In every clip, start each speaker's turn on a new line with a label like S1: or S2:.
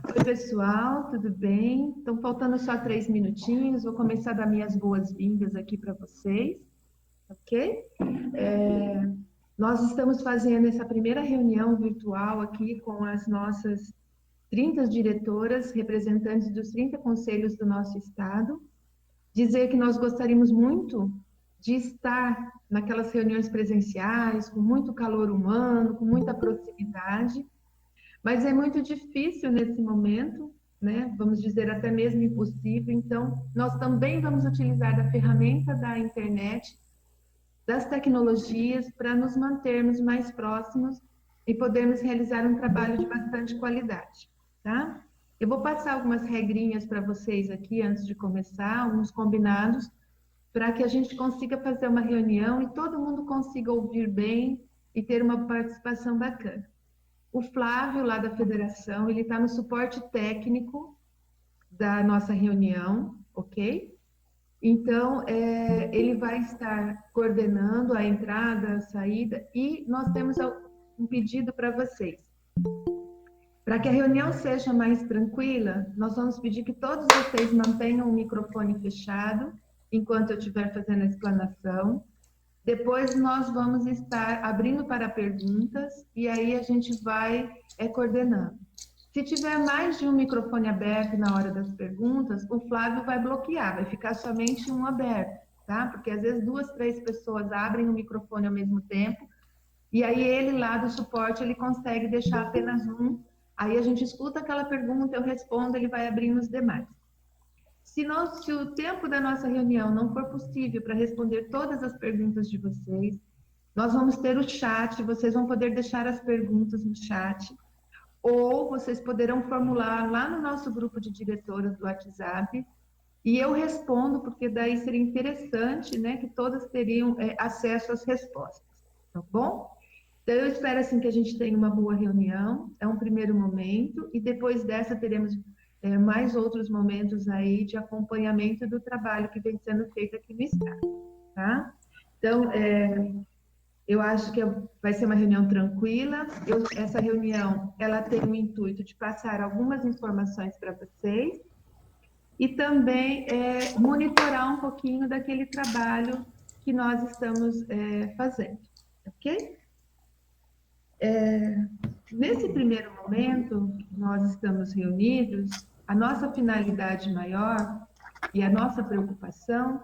S1: Oi, pessoal, tudo bem? Estão faltando só 3 minutinhos, vou começar a dar minhas boas-vindas aqui para vocês, ok? Nós estamos fazendo essa primeira reunião virtual aqui com as nossas 30 diretoras, representantes dos 30 conselhos do nosso estado. Dizer que nós gostaríamos muito de estar naquelas reuniões presenciais, com muito calor humano, com muita proximidade, mas é muito difícil nesse momento, né? Vamos dizer até mesmo impossível. Então, nós também vamos utilizar da ferramenta da internet, das tecnologias, para nos mantermos mais próximos e podermos realizar um trabalho de bastante qualidade, tá? Eu vou passar algumas regrinhas para vocês aqui antes de começar, alguns combinados, para que a gente consiga fazer uma reunião e todo mundo consiga ouvir bem e ter uma participação bacana. O Flávio, lá da federação, ele está no suporte técnico da nossa reunião, ok? Então, ele vai estar coordenando a entrada, a saída, e nós temos um pedido para vocês. Para que a reunião seja mais tranquila, nós vamos pedir que todos vocês mantenham o microfone fechado enquanto eu estiver fazendo a explanação. Depois nós vamos estar abrindo para perguntas e aí a gente vai coordenando. Se tiver mais de um microfone aberto na hora das perguntas, o Flávio vai bloquear, vai ficar somente um aberto, tá? Porque às vezes 2, 3 pessoas abrem o microfone ao mesmo tempo e aí ele lá do suporte, ele consegue deixar apenas um. Aí a gente escuta aquela pergunta, eu respondo, ele vai abrindo os demais. Se o tempo da nossa reunião não for possível para responder todas as perguntas de vocês, nós vamos ter o chat, vocês vão poder deixar as perguntas no chat, ou vocês poderão formular lá no nosso grupo de diretoras do WhatsApp, e eu respondo, porque daí seria interessante, né, que todas teriam acesso às respostas, tá bom? Então, eu espero, assim, que a gente tenha uma boa reunião, é um primeiro momento, e depois dessa teremos mais outros momentos aí de acompanhamento do trabalho que vem sendo feito aqui no Estado, tá? Então, eu acho que vai ser uma reunião tranquila. Essa reunião, ela tem o intuito de passar algumas informações para vocês e também monitorar um pouquinho daquele trabalho que nós estamos fazendo, ok? Nesse primeiro momento, nós estamos reunidos, a nossa finalidade maior e a nossa preocupação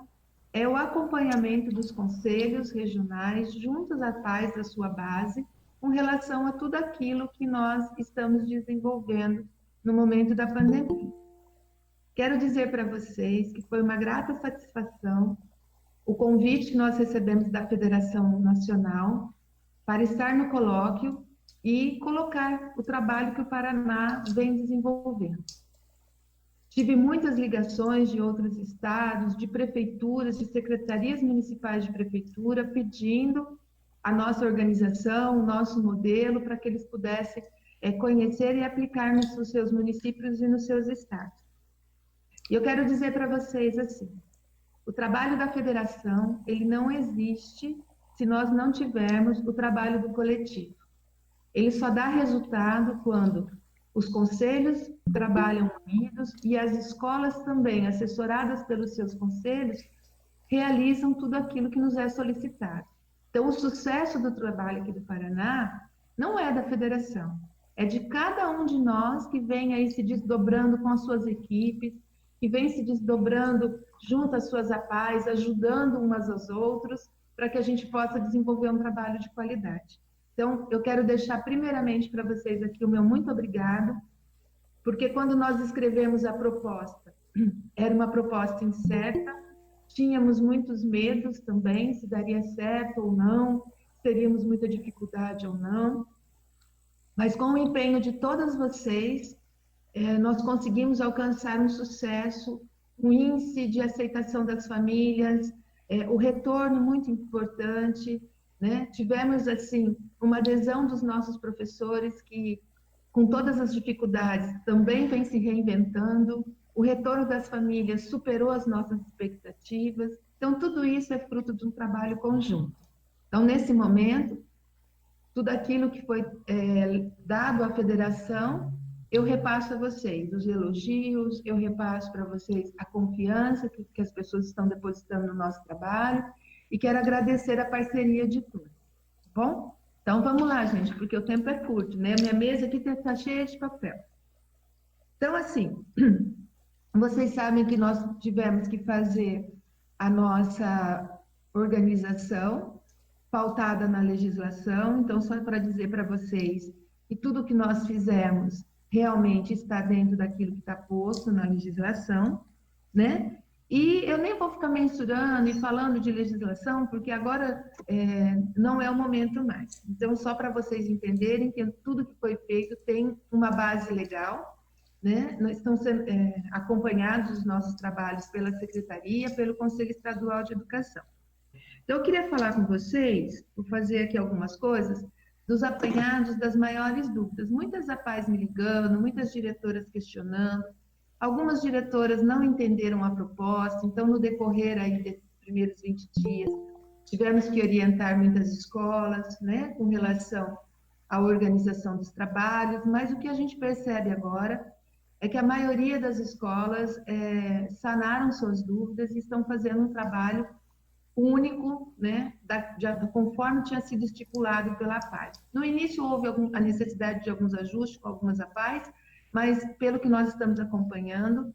S1: é o acompanhamento dos conselhos regionais juntos à paz da sua base, com relação a tudo aquilo que nós estamos desenvolvendo no momento da pandemia. Quero dizer para vocês que foi uma grata satisfação o convite que nós recebemos da Federação Nacional para estar no colóquio e colocar o trabalho que o Paraná vem desenvolvendo. Tive muitas ligações de outros estados, de prefeituras, de secretarias municipais de prefeitura, pedindo a nossa organização, o nosso modelo, para que eles pudessem conhecer e aplicar nos seus municípios e nos seus estados. E eu quero dizer para vocês assim, o trabalho da federação, ele não existe se nós não tivermos o trabalho do coletivo. Ele só dá resultado quando os conselhos trabalham unidos e as escolas também, assessoradas pelos seus conselhos, realizam tudo aquilo que nos é solicitado. Então, o sucesso do trabalho aqui do Paraná não é da federação, é de cada um de nós que vem aí se desdobrando com as suas equipes, que vem se desdobrando junto às suas APAES, ajudando umas aos outros, para que a gente possa desenvolver um trabalho de qualidade. Então, eu quero deixar primeiramente para vocês aqui o meu muito obrigado, porque quando nós escrevemos a proposta, era uma proposta incerta, tínhamos muitos medos também, se daria certo ou não, teríamos muita dificuldade ou não, mas com o empenho de todas vocês, nós conseguimos alcançar um sucesso, um índice de aceitação das famílias, o retorno muito importante, né? Tivemos, assim, uma adesão dos nossos professores que, com todas as dificuldades, também vem se reinventando, o retorno das famílias superou as nossas expectativas. Então, tudo isso é fruto de um trabalho conjunto. Então, nesse momento, tudo aquilo que foi dado à federação, eu repasso a vocês os elogios, eu repasso para vocês a confiança que as pessoas estão depositando no nosso trabalho e quero agradecer a parceria de todos, tá bom? Então vamos lá, gente, porque o tempo é curto, né? Minha mesa aqui está cheia de papel. Então, assim, vocês sabem que nós tivemos que fazer a nossa organização pautada na legislação, então só para dizer para vocês que tudo que nós fizemos realmente está dentro daquilo que está posto na legislação, né? E eu nem vou ficar mensurando e falando de legislação, porque agora não é o momento mais. Então, só para vocês entenderem que tudo que foi feito tem uma base legal, né? Nós estamos sendo acompanhados os nossos trabalhos pela Secretaria, pelo Conselho Estadual de Educação. Então, eu queria falar com vocês, vou fazer aqui algumas coisas, dos apanhados das maiores dúvidas. Muitas APAES me ligando, muitas diretoras questionando, algumas diretoras não entenderam a proposta, então, no decorrer aí desses primeiros 20 dias, tivemos que orientar muitas escolas, né, com relação à organização dos trabalhos, mas o que a gente percebe agora é que a maioria das escolas sanaram suas dúvidas e estão fazendo um trabalho único, né, conforme tinha sido estipulado pela APAES. No início houve a necessidade de alguns ajustes com algumas APAES, mas pelo que nós estamos acompanhando,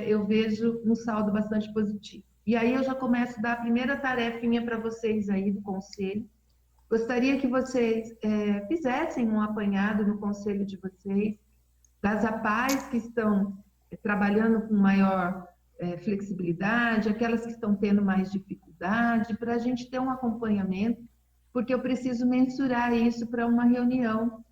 S1: eu vejo um saldo bastante positivo. E aí eu já começo a dar a primeira tarefinha para vocês aí do conselho. Gostaria que vocês fizessem um apanhado no conselho de vocês, das APAES que estão trabalhando com maior flexibilidade, aquelas que estão tendo mais dificuldade, para a gente ter um acompanhamento, porque eu preciso mensurar isso para uma reunião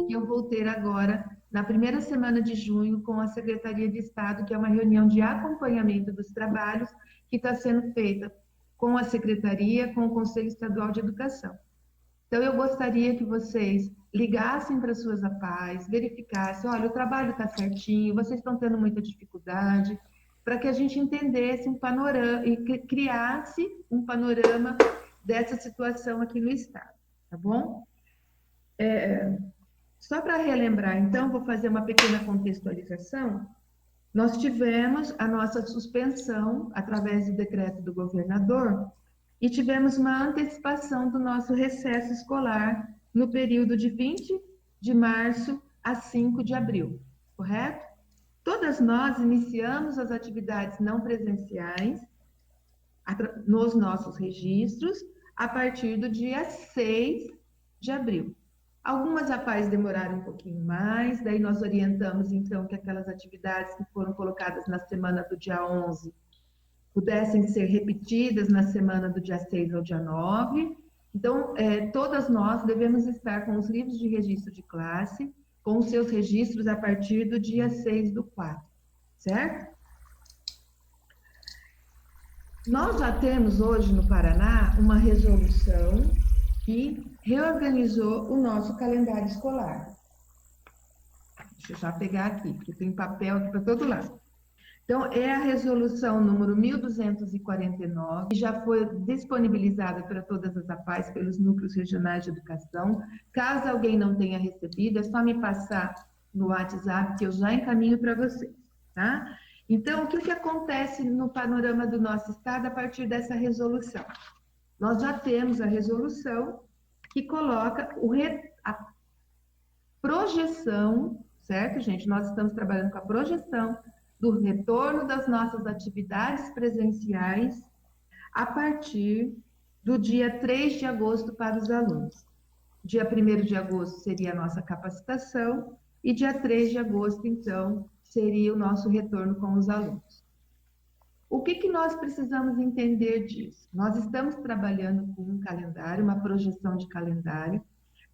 S1: que eu vou ter agora, na primeira semana de junho, com a Secretaria de Estado, que é uma reunião de acompanhamento dos trabalhos que está sendo feita com a Secretaria, com o Conselho Estadual de Educação. Então, eu gostaria que vocês ligassem para suas APAES, verificassem, olha, o trabalho está certinho, vocês estão tendo muita dificuldade, para que a gente entendesse um panorama e criasse um panorama dessa situação aqui no Estado, tá bom? Só para relembrar, então, vou fazer uma pequena contextualização. Nós tivemos a nossa suspensão através do decreto do governador e tivemos uma antecipação do nosso recesso escolar no período de 20 de março a 5 de abril, correto? Todas nós iniciamos as atividades não presenciais nos nossos registros a partir do dia 6 de abril. Algumas APAES demoraram um pouquinho mais, daí nós orientamos, então, que aquelas atividades que foram colocadas na semana do dia 11 pudessem ser repetidas na semana do dia 6 ao dia 9. Então, todas nós devemos estar com os livros de registro de classe, com os seus registros a partir do dia 6 do 4, certo? Nós já temos hoje no Paraná uma resolução que reorganizou o nosso calendário escolar. Deixa eu já pegar aqui, porque tem papel aqui para todo lado. Então, é a resolução número 1249, que já foi disponibilizada para todas as APAES, pelos núcleos regionais de educação. Caso alguém não tenha recebido, é só me passar no WhatsApp, que eu já encaminho para vocês, tá? Então, o que acontece no panorama do nosso estado a partir dessa resolução? Nós já temos a resolução que coloca a projeção, certo, gente? Nós estamos trabalhando com a projeção do retorno das nossas atividades presenciais a partir do dia 3 de agosto para os alunos. Dia 1º de agosto seria a nossa capacitação e dia 3 de agosto, então, seria o nosso retorno com os alunos. O que nós precisamos entender disso? Nós estamos trabalhando com um calendário, uma projeção de calendário,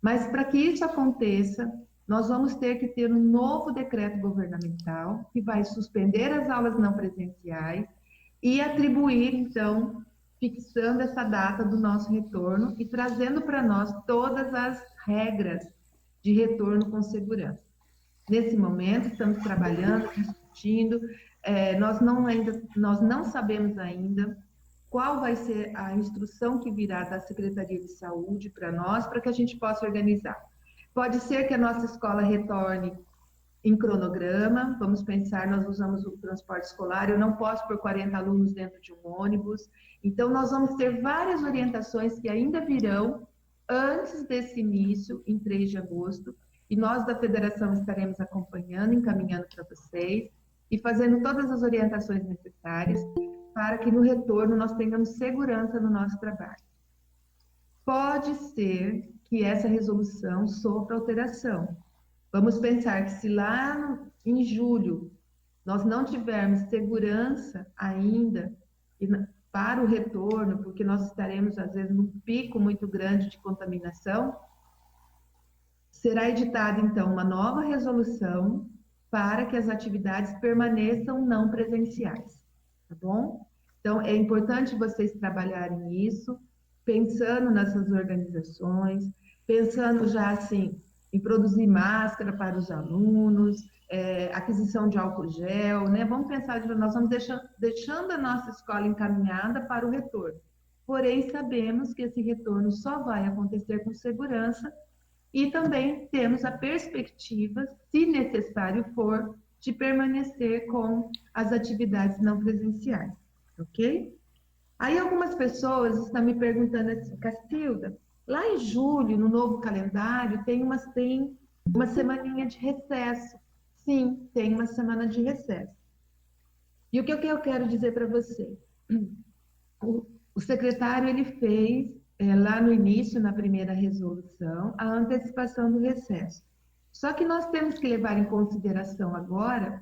S1: mas para que isso aconteça, nós vamos ter que ter um novo decreto governamental que vai suspender as aulas não presenciais e atribuir, então, fixando essa data do nosso retorno e trazendo para nós todas as regras de retorno com segurança. Nesse momento, estamos trabalhando, discutindo, nós não sabemos ainda qual vai ser a instrução que virá da Secretaria de Saúde para nós, para que a gente possa organizar. Pode ser que a nossa escola retorne em cronograma, vamos pensar, nós usamos o transporte escolar, eu não posso pôr 40 alunos dentro de um ônibus, então nós vamos ter várias orientações que ainda virão antes desse início, em 3 de agosto, e nós da federação estaremos acompanhando, encaminhando para vocês, e fazendo todas as orientações necessárias para que no retorno nós tenhamos segurança no nosso trabalho. Pode ser que essa resolução sofra alteração. Vamos pensar que se lá em julho nós não tivermos segurança ainda para o retorno, porque nós estaremos, às vezes, num pico muito grande de contaminação, será editada, então, uma nova resolução para que as atividades permaneçam não presenciais, tá bom? Então, é importante vocês trabalharem nisso, pensando nessas organizações, pensando já, assim, em produzir máscara para os alunos, aquisição de álcool gel, né? Vamos pensar, nós vamos deixando a nossa escola encaminhada para o retorno. Porém, sabemos que esse retorno só vai acontecer com segurança e também temos a perspectiva, se necessário for, de permanecer com as atividades não presenciais, ok? Aí algumas pessoas estão me perguntando assim, Cacilda, lá em julho, no novo calendário, tem uma semaninha de recesso. Sim, tem uma semana de recesso. E o que eu quero dizer para você? O secretário, ele fez, lá no início, na primeira resolução, a antecipação do recesso. Só que nós temos que levar em consideração agora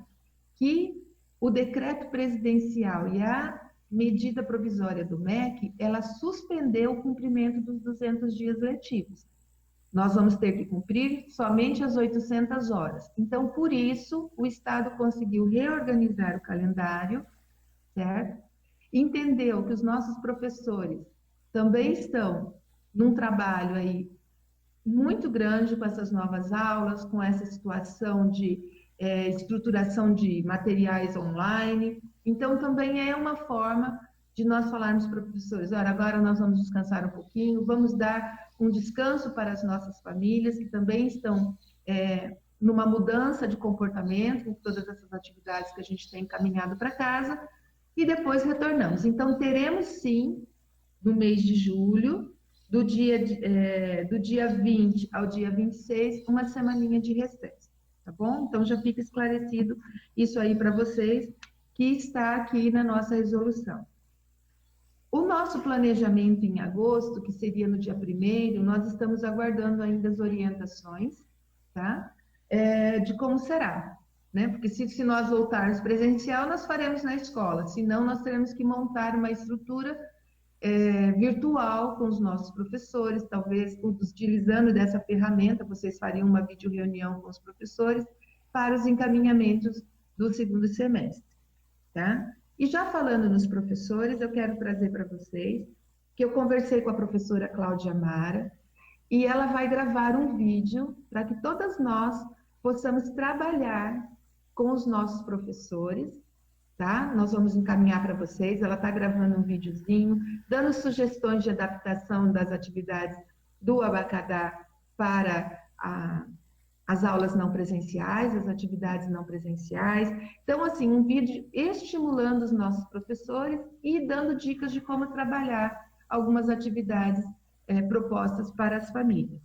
S1: que o decreto presidencial e a medida provisória do MEC, ela suspendeu o cumprimento dos 200 dias letivos. Nós vamos ter que cumprir somente as 800 horas. Então, por isso, o Estado conseguiu reorganizar o calendário, certo? Entendeu que os nossos professores também estão num trabalho aí muito grande com essas novas aulas, com essa situação de estruturação de materiais online. Então, também é uma forma de nós falarmos para os professores, olha, agora nós vamos descansar um pouquinho, vamos dar um descanso para as nossas famílias, que também estão numa mudança de comportamento, com todas essas atividades que a gente tem encaminhado para casa, e depois retornamos. Então, teremos sim, no mês de julho, do dia 20 ao dia 26, uma semaninha de recesso, tá bom? Então, já fica esclarecido isso aí para vocês, que está aqui na nossa resolução. O nosso planejamento em agosto, que seria no dia 1º, nós estamos aguardando ainda as orientações, tá? De como será, né? Porque se nós voltarmos presencial, nós faremos na escola, senão nós teremos que montar uma estrutura virtual com os nossos professores, talvez utilizando dessa ferramenta, vocês fariam uma videoreunião com os professores para os encaminhamentos do segundo semestre, tá? E já falando nos professores, eu quero trazer para vocês que eu conversei com a professora Cláudia Mara e ela vai gravar um vídeo para que todas nós possamos trabalhar com os nossos professores, tá? Nós vamos encaminhar para vocês, ela está gravando um videozinho, dando sugestões de adaptação das atividades do Abacadá para as aulas não presenciais, as atividades não presenciais. Então, assim, um vídeo estimulando os nossos professores e dando dicas de como trabalhar algumas atividades propostas para as famílias.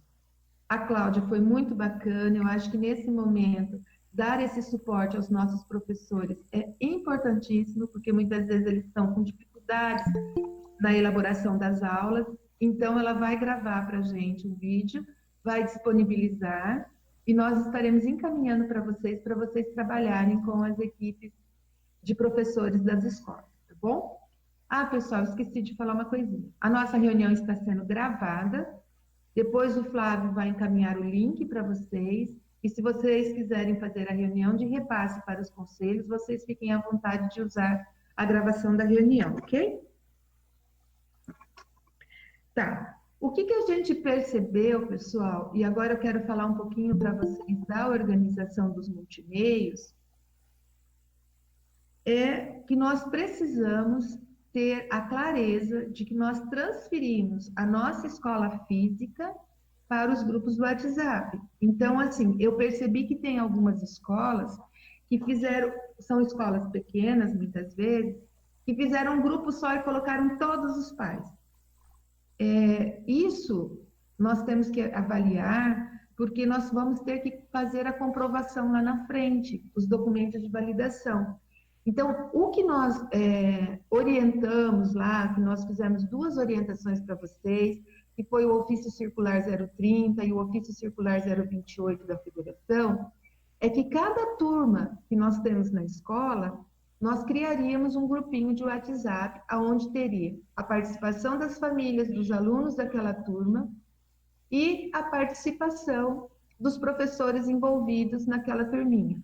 S1: A Cláudia foi muito bacana, eu acho que nesse momento dar esse suporte aos nossos professores é importantíssimo, porque muitas vezes eles estão com dificuldades na elaboração das aulas, então ela vai gravar para a gente um vídeo, vai disponibilizar, e nós estaremos encaminhando para vocês trabalharem com as equipes de professores das escolas, tá bom? Ah, pessoal, esqueci de falar uma coisinha. A nossa reunião está sendo gravada, depois o Flávio vai encaminhar o link para vocês, e se vocês quiserem fazer a reunião de repasse para os conselhos, vocês fiquem à vontade de usar a gravação da reunião, ok? Tá. O que a gente percebeu, pessoal, e agora eu quero falar um pouquinho para vocês da organização dos multimeios, é que nós precisamos ter a clareza de que nós transferimos a nossa escola física para os grupos do WhatsApp. Então, assim, eu percebi que tem algumas escolas que fizeram, são escolas pequenas, muitas vezes, que fizeram um grupo só e colocaram todos os pais. Isso nós temos que avaliar, porque nós vamos ter que fazer a comprovação lá na frente, os documentos de validação. Então, o que nós orientamos lá, que nós fizemos duas orientações para vocês, que foi o ofício circular 030 e o ofício circular 028 da federação, é que cada turma que nós temos na escola, nós criaríamos um grupinho de WhatsApp, onde teria a participação das famílias, dos alunos daquela turma e a participação dos professores envolvidos naquela turminha.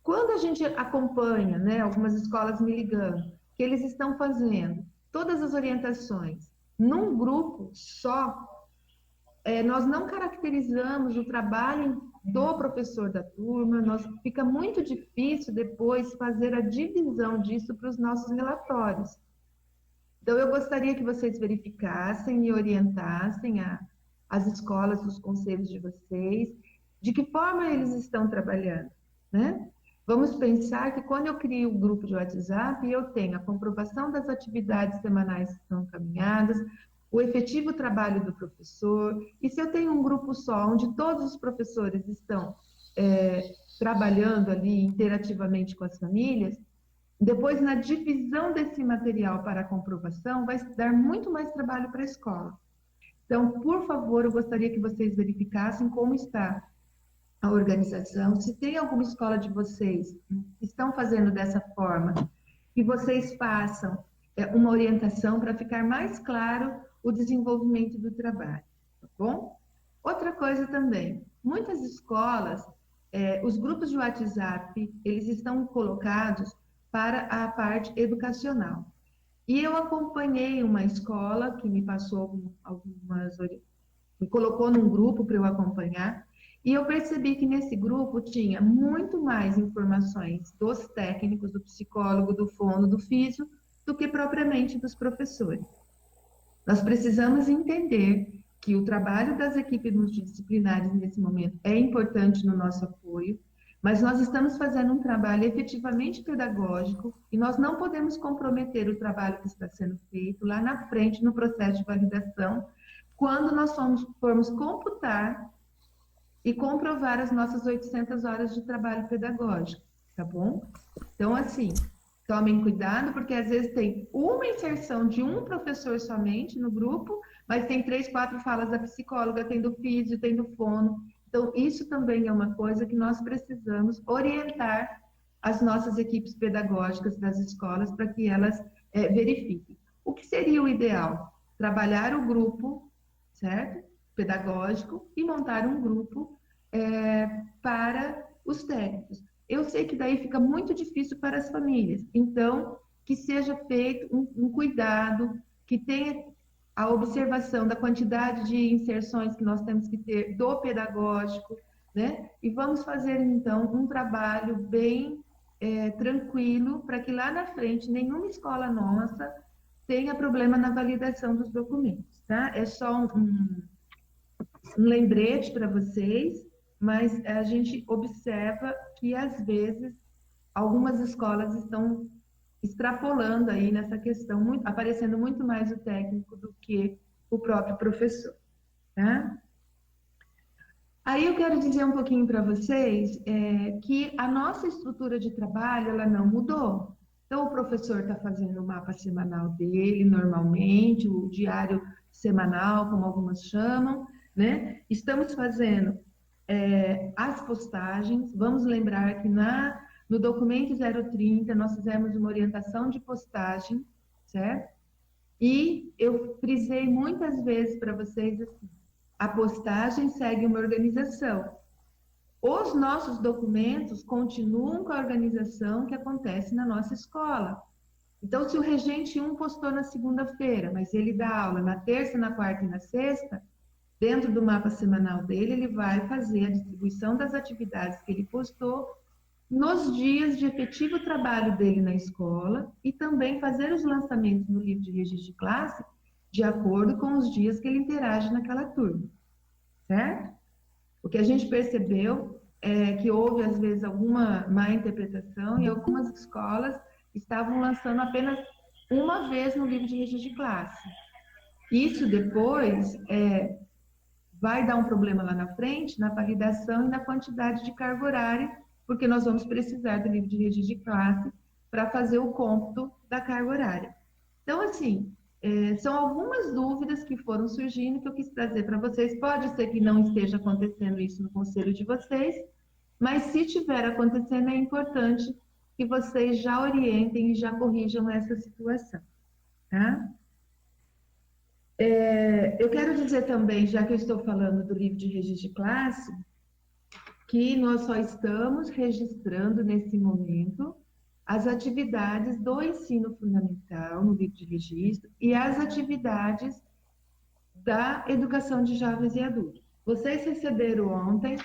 S1: Quando a gente acompanha, né, algumas escolas me ligando, que eles estão fazendo todas as orientações num grupo só, nós não caracterizamos o trabalho do professor da turma, fica muito difícil depois fazer a divisão disso para os nossos relatórios. Então, eu gostaria que vocês verificassem e orientassem as escolas, os conselhos de vocês, de que forma eles estão trabalhando, né? Vamos pensar que quando eu crio um grupo de WhatsApp, eu tenho a comprovação das atividades semanais que estão encaminhadas, o efetivo trabalho do professor, e se eu tenho um grupo só, onde todos os professores estão trabalhando ali interativamente com as famílias, depois na divisão desse material para a comprovação, vai dar muito mais trabalho para a escola. Então, por favor, eu gostaria que vocês verificassem como está a organização, se tem alguma escola de vocês que estão fazendo dessa forma, que vocês façam uma orientação para ficar mais claro o desenvolvimento do trabalho, tá bom? Outra coisa também, muitas escolas, os grupos de WhatsApp, eles estão colocados para a parte educacional. E eu acompanhei uma escola que me passou me colocou num grupo para eu acompanhar, e eu percebi que nesse grupo tinha muito mais informações dos técnicos, do psicólogo, do fono, do físio, do que propriamente dos professores. Nós precisamos entender que o trabalho das equipes multidisciplinares nesse momento é importante no nosso apoio, mas nós estamos fazendo um trabalho efetivamente pedagógico e nós não podemos comprometer o trabalho que está sendo feito lá na frente no processo de validação, quando nós formos computar e comprovar as nossas 800 horas de trabalho pedagógico, tá bom? Então, assim, tomem cuidado, porque às vezes tem uma inserção de um professor somente no grupo, mas tem 3, 4 falas da psicóloga, tem do físio, tem do fono. Então, isso também é uma coisa que nós precisamos orientar as nossas equipes pedagógicas das escolas para que elas verifiquem. O que seria o ideal? Trabalhar o grupo, certo? Pedagógico e montar um grupo para os técnicos. Eu sei que daí fica muito difícil para as famílias, então que seja feito um cuidado, que tenha a observação da quantidade de inserções que nós temos que ter do pedagógico, né? E vamos fazer então um trabalho bem tranquilo para que lá na frente nenhuma escola nossa tenha problema na validação dos documentos, tá? É só um lembrete para vocês, mas a gente observa que, às vezes, algumas escolas estão extrapolando aí nessa questão, aparecendo muito mais o técnico do que o próprio professor, tá? Aí eu quero dizer um pouquinho para vocês que a nossa estrutura de trabalho, ela não mudou. Então, o professor está fazendo o mapa semanal dele, normalmente, o diário semanal, como algumas chamam, né? Estamos fazendo as postagens. Vamos lembrar que no documento 030 nós fizemos uma orientação de postagem, certo? E eu frisei muitas vezes para vocês assim, a postagem segue uma organização. Os nossos documentos continuam com a organização que acontece na nossa escola. Então, se o regente 1 postou na segunda-feira, mas ele dá aula na terça, na quarta e na sexta, dentro do mapa semanal dele, ele vai fazer a distribuição das atividades que ele postou nos dias de efetivo trabalho dele na escola e também fazer os lançamentos no livro de registro de classe de acordo com os dias que ele interage naquela turma, certo? O que a gente percebeu é que houve, às vezes, alguma má interpretação e algumas escolas estavam lançando apenas uma vez no livro de registro de classe. Isso depois vai dar um problema lá na frente, na validação e na quantidade de carga horária, porque nós vamos precisar do livro de registro de classe para fazer o cômputo da carga horária. Então, assim, são algumas dúvidas que foram surgindo que eu quis trazer para vocês. Pode ser que não esteja acontecendo isso no conselho de vocês, mas se estiver acontecendo, é importante que vocês já orientem e já corrijam essa situação, tá? Eu quero dizer também, já que eu estou falando do livro de registro de classe, que nós só estamos registrando nesse momento as atividades do ensino fundamental no livro de registro e as atividades da educação de jovens e adultos. Vocês receberam ontem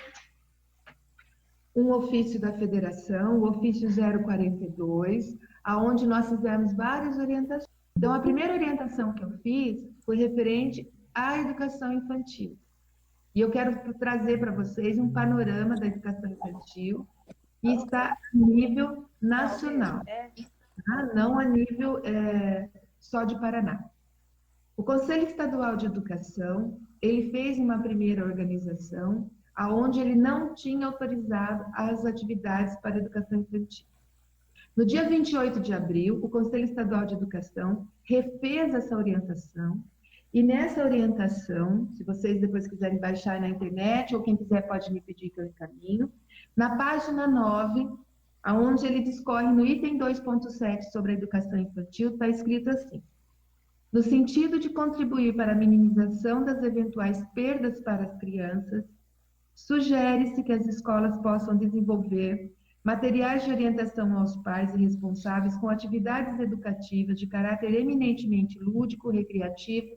S1: um ofício da federação, o ofício 042, aonde nós fizemos várias orientações. Então, a primeira orientação que eu fiz foi referente à educação infantil. E eu quero trazer para vocês um panorama da educação infantil que está a nível nacional, tá? Não a nível só de Paraná. O Conselho Estadual de Educação, ele fez uma primeira organização aonde ele não tinha autorizado as atividades para a educação infantil. No dia 28 de abril, o Conselho Estadual de Educação refez essa orientação, e nessa orientação, se vocês depois quiserem baixar na internet, ou quem quiser pode me pedir que eu encaminho, na página 9, aonde ele discorre no item 2.7 sobre a educação infantil, está escrito assim: no sentido de contribuir para a minimização das eventuais perdas para as crianças, sugere-se que as escolas possam desenvolver materiais de orientação aos pais e responsáveis com atividades educativas de caráter eminentemente lúdico, recreativo,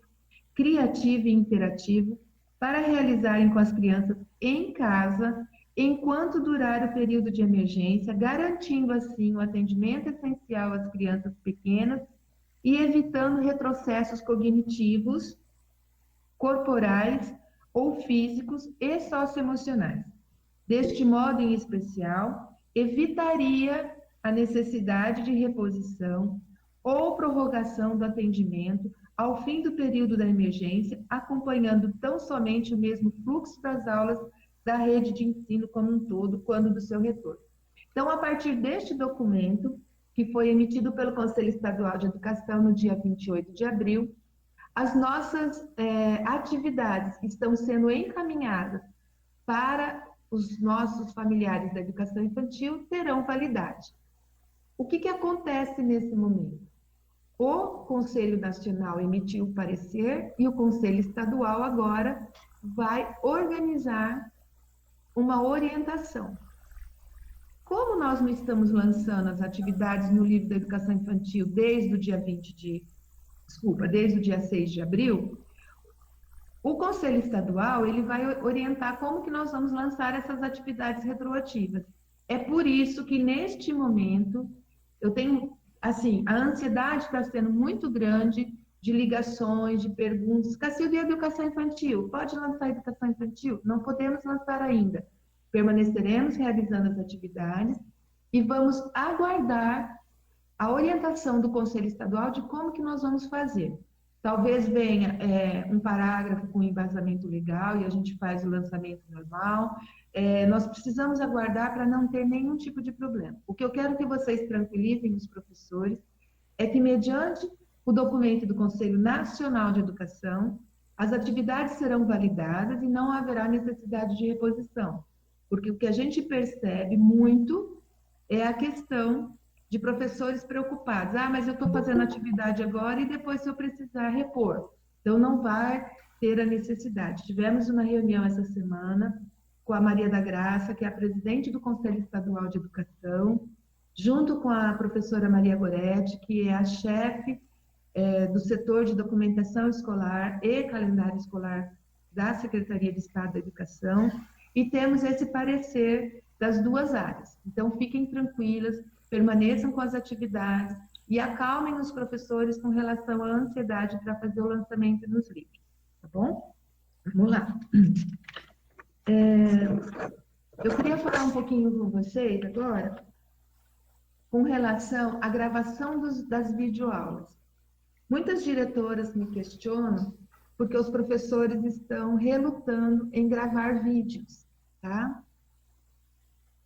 S1: criativo e interativo para realizarem com as crianças em casa, enquanto durar o período de emergência, garantindo assim o atendimento essencial às crianças pequenas e evitando retrocessos cognitivos, corporais ou físicos e socioemocionais. Deste modo, em especial, evitaria a necessidade de reposição ou prorrogação do atendimento ao fim do período da emergência, acompanhando tão somente o mesmo fluxo das aulas da rede de ensino como um todo, quando do seu retorno. Então, a partir deste documento, que foi emitido pelo Conselho Estadual de Educação no dia 28 de abril, as nossas atividades estão sendo encaminhadas para os nossos familiares da educação infantil, terão validade. O que acontece nesse momento? O Conselho Nacional emitiu o parecer e o Conselho Estadual agora vai organizar uma orientação. Como nós não estamos lançando as atividades no livro da educação infantil desde o dia 6 de abril, o Conselho Estadual ele vai orientar como que nós vamos lançar essas atividades retroativas. É por isso que, neste momento, eu tenho, assim, a ansiedade está sendo muito grande de ligações, de perguntas. Cacilda, e a educação infantil? Pode lançar a educação infantil? Não podemos lançar ainda. Permaneceremos realizando as atividades e vamos aguardar a orientação do Conselho Estadual de como que nós vamos fazer. Talvez venha um parágrafo com embasamento legal e a gente faz o lançamento normal. Nós precisamos aguardar para não ter nenhum tipo de problema. O que eu quero que vocês tranquilizem os professores é que, mediante o documento do Conselho Nacional de Educação, as atividades serão validadas e não haverá necessidade de reposição. Porque o que a gente percebe muito é a questão de professores preocupados. Ah, mas eu estou fazendo atividade agora e depois, se eu precisar, repor. Então, não vai ter a necessidade. Tivemos uma reunião essa semana com a Maria da Graça, que é a presidente do Conselho Estadual de Educação, junto com a professora Maria Goretti, que é a chefe do setor de documentação escolar e calendário escolar da Secretaria de Estado da Educação, e temos esse parecer das duas áreas. Então, fiquem tranquilas, permaneçam com as atividades e acalmem os professores com relação à ansiedade para fazer o lançamento nos livros, tá bom? Vamos lá. Eu queria falar um pouquinho com vocês agora com relação à gravação das videoaulas. Muitas diretoras me questionam porque os professores estão relutando em gravar vídeos, tá?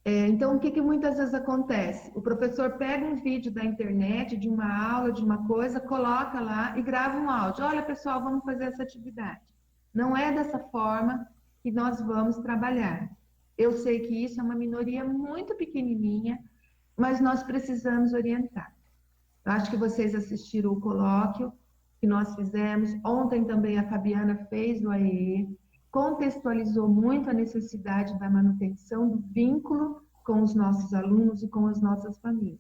S1: Então, o que muitas vezes acontece? O professor pega um vídeo da internet, de uma aula, de uma coisa, coloca lá e grava um áudio. Olha, pessoal, vamos fazer essa atividade. Não é dessa forma que nós vamos trabalhar. Eu sei que isso é uma minoria muito pequenininha, mas nós precisamos orientar. Eu acho que vocês assistiram o colóquio que nós fizemos. Ontem também a Fabiana fez o AEE, contextualizou muito a necessidade da manutenção do vínculo com os nossos alunos e com as nossas famílias.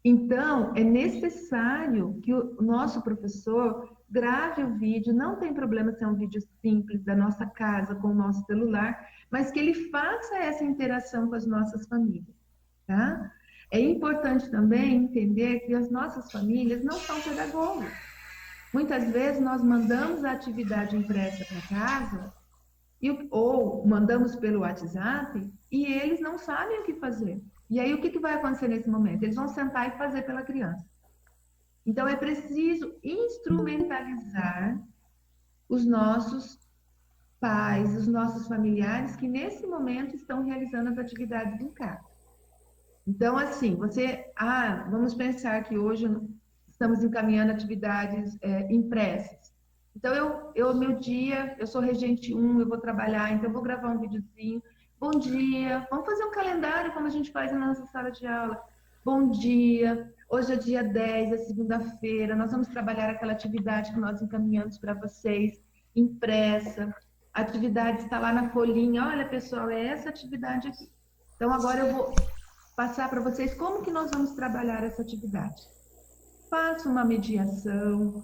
S1: Então, é necessário que o nosso professor grave o vídeo, não tem problema se é um vídeo simples da nossa casa com o nosso celular, mas que ele faça essa interação com as nossas famílias, tá? É importante também entender que as nossas famílias não são pedagogas. Muitas vezes nós mandamos a atividade impressa para casa ou mandamos pelo WhatsApp e eles não sabem o que fazer. E aí o que vai acontecer nesse momento? Eles vão sentar e fazer pela criança. Então é preciso instrumentalizar os nossos pais, os nossos familiares que nesse momento estão realizando as atividades em casa. Então, assim, vamos pensar que hoje estamos encaminhando atividades impressas. Então, meu dia, eu sou regente 1, eu vou trabalhar, então eu vou gravar um videozinho. Bom dia, vamos fazer um calendário como a gente faz na nossa sala de aula. Bom dia, hoje é dia 10, é segunda-feira, nós vamos trabalhar aquela atividade que nós encaminhamos para vocês, impressa. A atividade está lá na folhinha. Olha, pessoal, é essa atividade aqui. Então, agora eu vou passar para vocês como que nós vamos trabalhar essa atividade. Faço uma mediação,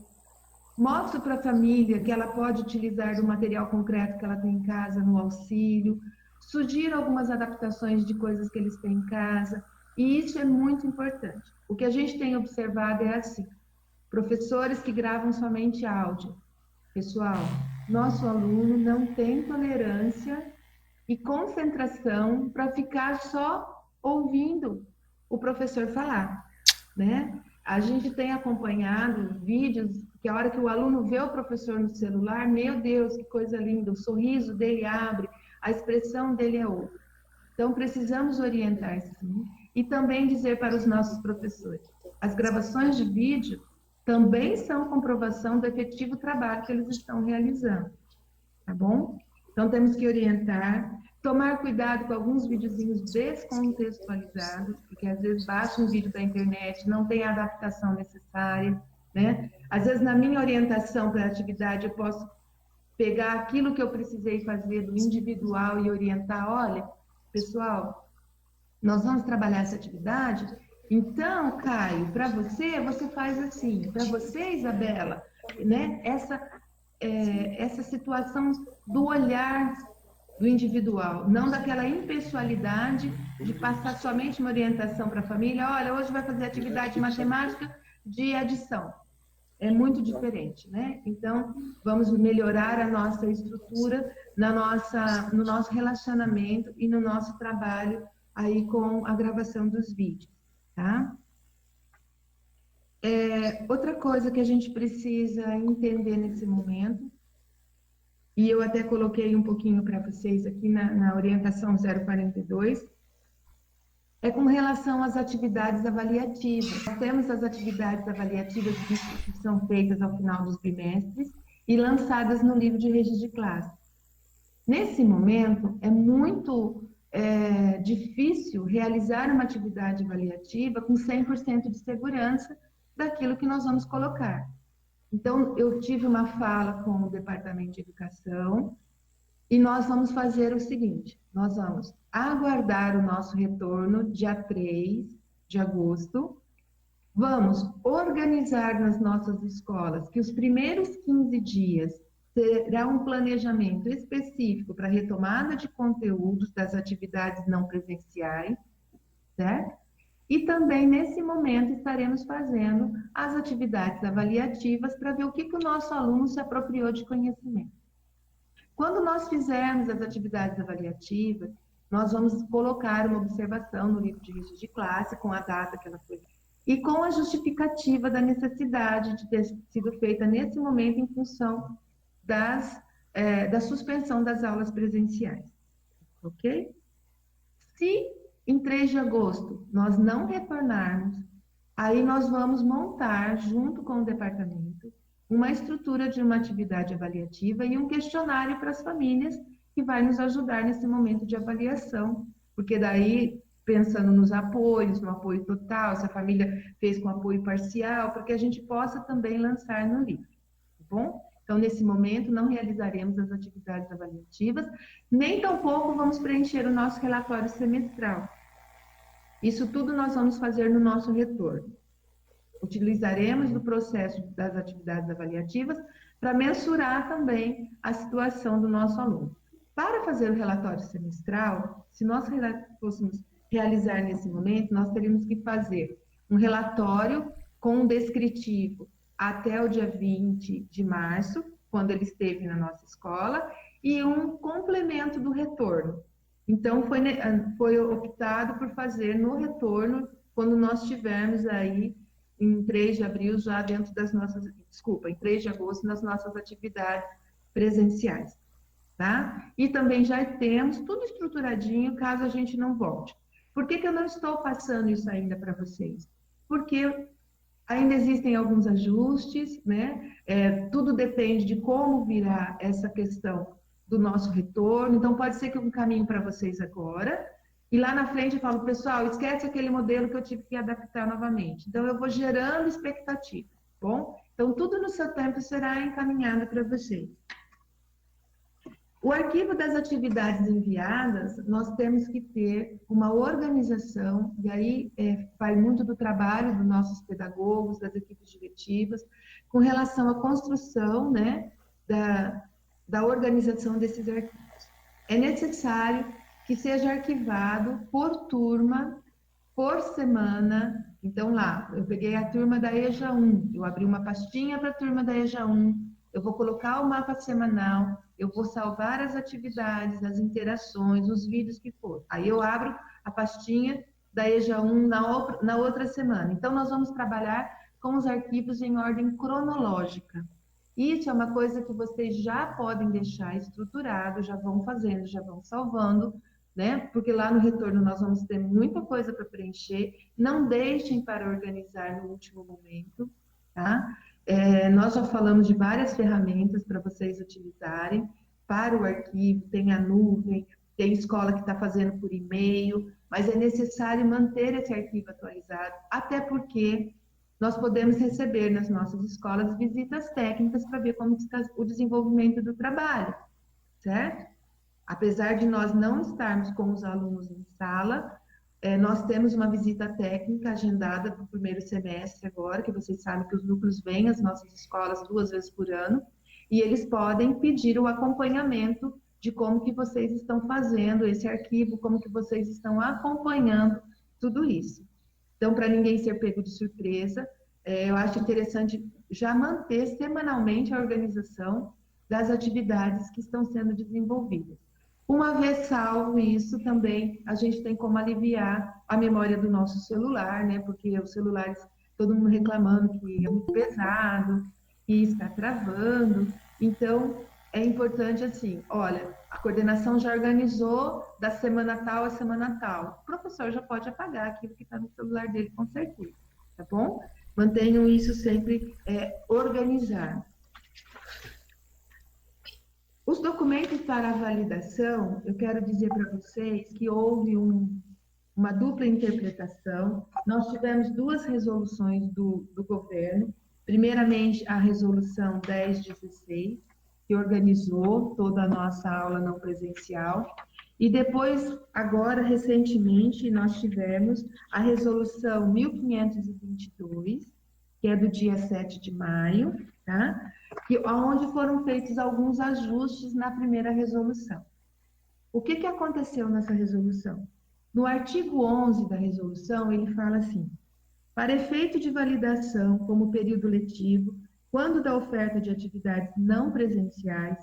S1: mostro para a família que ela pode utilizar do material concreto que ela tem em casa no auxílio, sugiro algumas adaptações de coisas que eles têm em casa, e isso é muito importante. O que a gente tem observado é assim, professores que gravam somente áudio. Pessoal, nosso aluno não tem tolerância e concentração para ficar só ouvindo o professor falar, né? A gente tem acompanhado vídeos que a hora que o aluno vê o professor no celular, meu Deus, que coisa linda, o sorriso dele abre, a expressão dele é outra. Então, precisamos orientar, sim, e também dizer para os nossos professores, as gravações de vídeo também são comprovação do efetivo trabalho que eles estão realizando, tá bom? Então, temos que orientar, tomar cuidado com alguns videozinhos descontextualizados, porque às vezes baixa um vídeo da internet, não tem a adaptação necessária, né? Às vezes, na minha orientação para a atividade, eu posso pegar aquilo que eu precisei fazer do individual e orientar, olha, pessoal, nós vamos trabalhar essa atividade, então, Caio, para você, você faz assim, para você, Isabela, né? Essa situação do olhar do individual, não daquela impessoalidade de passar somente uma orientação para a família, olha, hoje vai fazer atividade de matemática de adição. É muito diferente, né? Então, vamos melhorar a nossa estrutura no nosso relacionamento e no nosso trabalho aí com a gravação dos vídeos, tá? Outra coisa que a gente precisa entender nesse momento, e eu até coloquei um pouquinho para vocês aqui na orientação 042, é com relação às atividades avaliativas. Nós temos as atividades avaliativas que são feitas ao final dos bimestres e lançadas no livro de registro de classe. Nesse momento, é muito difícil realizar uma atividade avaliativa com 100% de segurança daquilo que nós vamos colocar. Então, eu tive uma fala com o Departamento de Educação e nós vamos fazer o seguinte, nós vamos aguardar o nosso retorno dia 3 de agosto, vamos organizar nas nossas escolas que os primeiros 15 dias terá um planejamento específico para retomada de conteúdos das atividades não presenciais, certo? E também, nesse momento, estaremos fazendo as atividades avaliativas para ver o que o nosso aluno se apropriou de conhecimento. Quando nós fizermos as atividades avaliativas, nós vamos colocar uma observação no livro de registro de classe com a data que ela foi e com a justificativa da necessidade de ter sido feita nesse momento em função da suspensão das aulas presenciais, ok? Se em 3 de agosto nós não retornarmos, aí nós vamos montar, junto com o departamento, uma estrutura de uma atividade avaliativa e um questionário para as famílias que vai nos ajudar nesse momento de avaliação, porque daí, pensando nos apoios, no apoio total, se a família fez com apoio parcial, para que a gente possa também lançar no livro, tá bom? Então, nesse momento, não realizaremos as atividades avaliativas, nem tampouco vamos preencher o nosso relatório semestral. Isso tudo nós vamos fazer no nosso retorno. Utilizaremos o processo das atividades avaliativas para mensurar também a situação do nosso aluno. Para fazer o relatório semestral, se nós fôssemos realizar nesse momento, nós teríamos que fazer um relatório com um descritivo até o dia 20 de março, quando ele esteve na nossa escola, e um complemento do retorno. Então, foi optado por fazer no retorno, quando nós tivermos aí, em 3 de abril, já dentro das nossas, em 3 de agosto, nas nossas atividades presenciais, tá? E também já temos tudo estruturadinho, caso a gente não volte. Por que eu não estou passando isso ainda para vocês? Porque ainda existem alguns ajustes, né? Tudo depende de como virá essa questão do nosso retorno. Então, pode ser que eu encaminhe para vocês agora, e lá na frente eu falo, pessoal, esquece aquele modelo que eu tive que adaptar novamente. Então, eu vou gerando expectativa, tá bom? Então, tudo no seu tempo será encaminhado para vocês. O arquivo das atividades enviadas, nós temos que ter uma organização, e aí vai muito do trabalho dos nossos pedagogos, das equipes diretivas, com relação à construção, né, da organização desses arquivos. É necessário que seja arquivado por turma, por semana. Então, lá, eu peguei a turma da EJA 1, eu abri uma pastinha para a turma da EJA 1, eu vou colocar o mapa semanal, eu vou salvar as atividades, as interações, os vídeos que for. Aí eu abro a pastinha da EJA 1 na outra semana. Então, nós vamos trabalhar com os arquivos em ordem cronológica. Isso é uma coisa que vocês já podem deixar estruturado, já vão fazendo, já vão salvando, né? Porque lá no retorno nós vamos ter muita coisa para preencher. Não deixem para organizar no último momento, tá? Nós já falamos de várias ferramentas para vocês utilizarem para o arquivo, tem a nuvem, tem escola que está fazendo por e-mail, mas é necessário manter esse arquivo atualizado, até porque nós podemos receber nas nossas escolas visitas técnicas para ver como está o desenvolvimento do trabalho, certo? Apesar de nós não estarmos com os alunos em sala, nós temos uma visita técnica agendada para o primeiro semestre agora, que vocês sabem que os núcleos vêm às nossas escolas 2 vezes por ano, e eles podem pedir o acompanhamento de como que vocês estão fazendo esse arquivo, como que vocês estão acompanhando tudo isso. Então, para ninguém ser pego de surpresa, eu acho interessante já manter semanalmente a organização das atividades que estão sendo desenvolvidas. Uma vez salvo isso, também a gente tem como aliviar a memória do nosso celular, né? Porque os celulares, todo mundo reclamando que é muito pesado, que está travando. Então, é importante assim, olha, a coordenação já organizou da semana tal a semana tal. O professor já pode apagar aquilo que está no celular dele, com certeza, tá bom? Mantenham isso sempre organizado. Os documentos para a validação, eu quero dizer para vocês que houve uma dupla interpretação. Nós tivemos 2 resoluções do governo. Primeiramente, a resolução 1016, que organizou toda a nossa aula não presencial. E depois, agora, recentemente, nós tivemos a resolução 1522, que é do dia 7 de maio, tá? Onde foram feitos alguns ajustes na primeira resolução. O que aconteceu nessa resolução? No artigo 11 da resolução, ele fala assim: para efeito de validação como período letivo, quando da oferta de atividades não presenciais,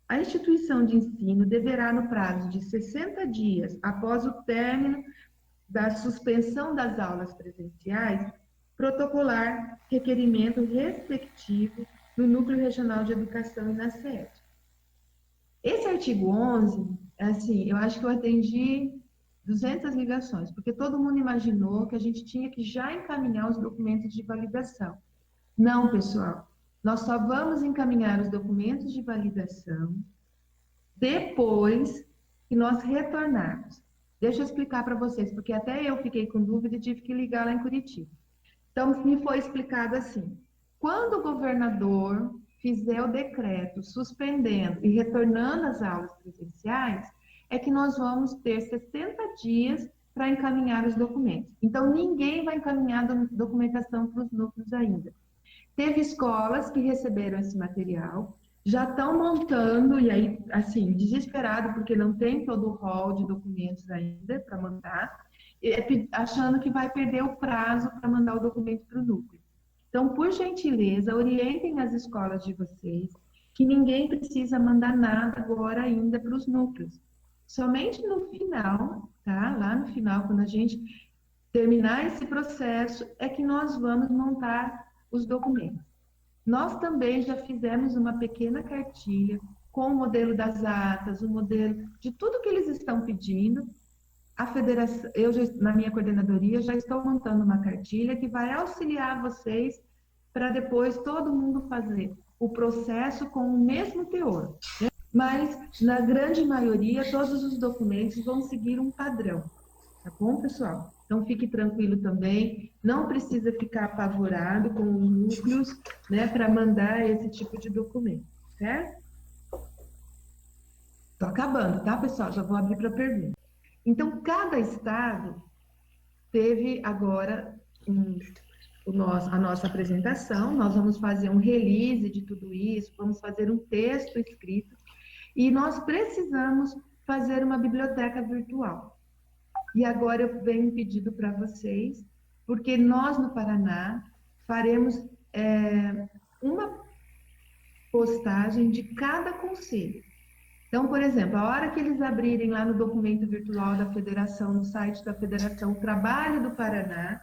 S1: A instituição de ensino deverá, no prazo de 60 dias após o término da suspensão das aulas presenciais, protocolar requerimento respectivo no Núcleo Regional de Educação e na sede. Esse artigo 11, assim, eu acho que eu atendi 200 ligações, porque todo mundo imaginou que a gente tinha que já encaminhar os documentos de validação. Não, pessoal, nós só vamos encaminhar os documentos de validação depois que nós retornarmos. Deixa eu explicar para vocês, porque até eu fiquei com dúvida e tive que ligar lá em Curitiba. Então, me foi explicado assim: quando o governador fizer o decreto suspendendo e retornando as aulas presenciais, é que nós vamos ter 60 dias para encaminhar os documentos. Então, ninguém vai encaminhar documentação para os núcleos ainda. Teve escolas que receberam esse material, já estão montando, e aí, assim, desesperado, porque não tem todo o rol de documentos ainda para mandar, achando que vai perder o prazo para mandar o documento para o núcleo. Então, por gentileza, orientem as escolas de vocês que ninguém precisa mandar nada agora ainda para os núcleos. Somente no final, tá? Lá no final, quando a gente terminar esse processo, é que nós vamos montar os documentos. Nós também já fizemos uma pequena cartilha com o modelo das atas, o modelo de tudo que eles estão pedindo. A federação, eu já, na minha coordenadoria, já estou montando uma cartilha que vai auxiliar vocês para depois todo mundo fazer o processo com o mesmo teor. Né? Mas, na grande maioria, todos os documentos vão seguir um padrão. Tá bom, pessoal? Então, fique tranquilo também. Não precisa ficar apavorado com os núcleos, né, para mandar esse tipo de documento, certo? Estou acabando, tá, pessoal? Já vou abrir para pergunta. Então, cada estado teve agora a nossa apresentação, nós vamos fazer um release de tudo isso, vamos fazer um texto escrito, e nós precisamos fazer uma biblioteca virtual. E agora eu venho um pedido para vocês, porque nós no Paraná faremos uma postagem de cada conselho. Então, por exemplo, a hora que eles abrirem lá no documento virtual da federação, no site da federação, o trabalho do Paraná,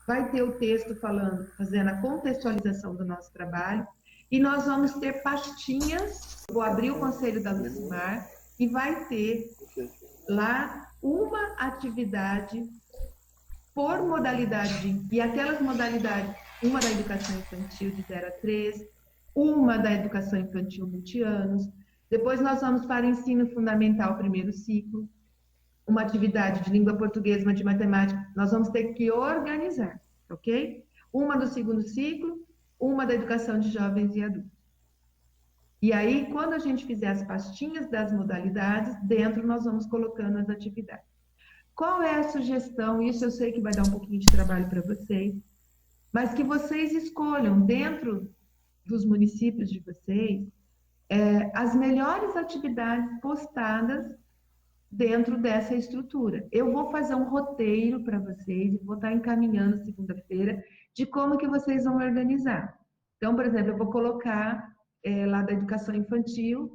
S1: vai ter o texto falando, fazendo a contextualização do nosso trabalho, e nós vamos ter pastinhas, vou abrir o conselho da Lucimar, e vai ter lá uma atividade por modalidade, e aquelas modalidades, uma da educação infantil de 0 a 3, uma da educação infantil multianos, depois nós vamos para o ensino fundamental, primeiro ciclo, uma atividade de língua portuguesa, uma de matemática, nós vamos ter que organizar, ok? Uma do segundo ciclo, uma da educação de jovens e adultos. E aí, quando a gente fizer as pastinhas das modalidades, dentro nós vamos colocando as atividades. Qual é a sugestão? Isso eu sei que vai dar um pouquinho de trabalho para vocês, mas que vocês escolham dentro dos municípios de vocês as melhores atividades postadas dentro dessa estrutura. Eu vou fazer um roteiro para vocês e vou estar encaminhando segunda-feira de como que vocês vão organizar. Então, por exemplo, eu vou colocar lá da educação infantil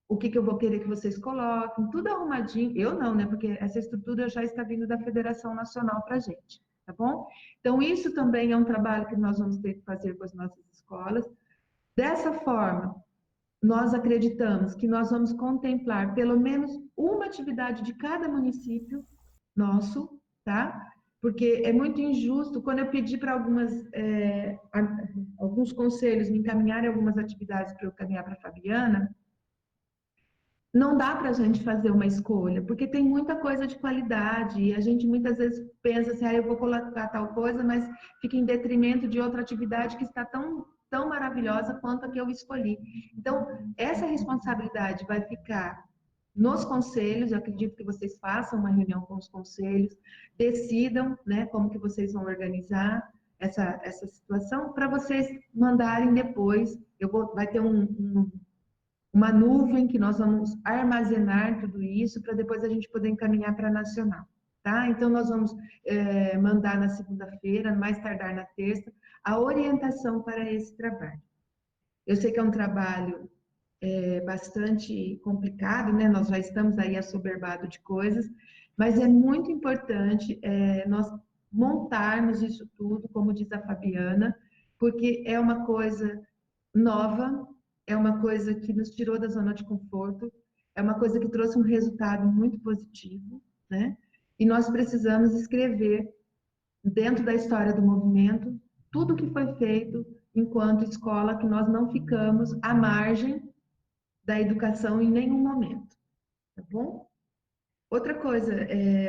S1: o que eu vou querer que vocês coloquem, tudo arrumadinho. Eu não, né? Porque essa estrutura já está vindo da Federação Nacional para a gente, tá bom? Então, isso também é um trabalho que nós vamos ter que fazer com as nossas escolas. Dessa forma, nós acreditamos que nós vamos contemplar pelo menos uma atividade de cada município nosso, tá? Porque é muito injusto, quando eu pedi para alguns conselhos me encaminharem algumas atividades para eu caminhar para a Fabiana, não dá para a gente fazer uma escolha, porque tem muita coisa de qualidade, e a gente muitas vezes pensa assim, eu vou colocar tal coisa, mas fica em detrimento de outra atividade que está tão maravilhosa quanto a que eu escolhi. Então, essa responsabilidade vai ficar nos conselhos, eu acredito que vocês façam uma reunião com os conselhos, decidam, né, como que vocês vão organizar essa situação, para vocês mandarem depois, vai ter uma nuvem que nós vamos armazenar tudo isso para depois a gente poder encaminhar para a nacional, tá? Então, nós vamos mandar na segunda-feira, mais tardar na terça, a orientação para esse trabalho. Eu sei que é um trabalho bastante complicado, né? Nós já estamos aí assoberbados de coisas, mas é muito importante nós montarmos isso tudo, como diz a Fabiana, porque é uma coisa nova, é uma coisa que nos tirou da zona de conforto, é uma coisa que trouxe um resultado muito positivo, né? E nós precisamos escrever dentro da história do movimento tudo que foi feito enquanto escola, que nós não ficamos à margem da educação em nenhum momento, tá bom? Outra coisa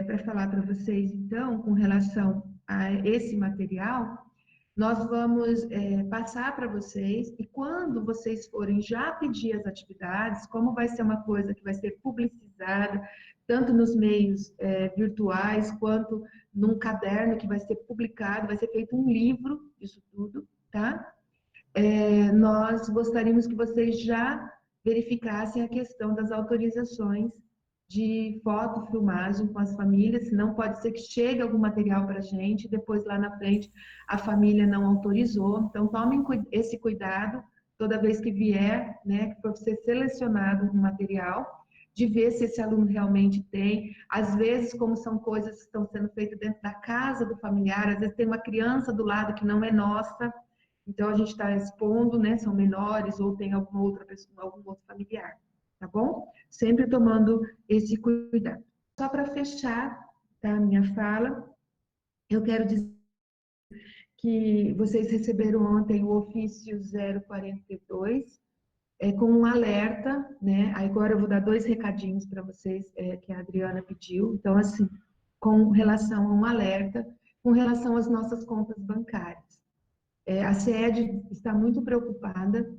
S1: para falar para vocês, então, com relação a esse material, nós vamos passar para vocês, e quando vocês forem já pedir as atividades, como vai ser uma coisa que vai ser publicizada, tanto nos meios virtuais, quanto num caderno que vai ser publicado, vai ser feito um livro disso tudo, tá? Nós gostaríamos que vocês já verificassem a questão das autorizações de foto, filmagem com as famílias, senão pode ser que chegue algum material para a gente, depois lá na frente a família não autorizou. Então, tomem esse cuidado toda vez que vier, né, que for ser selecionado um material, de ver se esse aluno realmente tem. Às vezes, como são coisas que estão sendo feitas dentro da casa do familiar, às vezes tem uma criança do lado que não é nossa, então a gente está expondo, né, são menores ou tem alguma outra pessoa, algum outro familiar, tá bom? Sempre tomando esse cuidado. Só para fechar, tá, a minha fala, eu quero dizer que vocês receberam ontem o ofício 042, com um alerta, né? Agora eu vou dar 2 recadinhos para vocês, que a Adriana pediu. Então, assim, com relação a um alerta, com relação às nossas contas bancárias. A SED está muito preocupada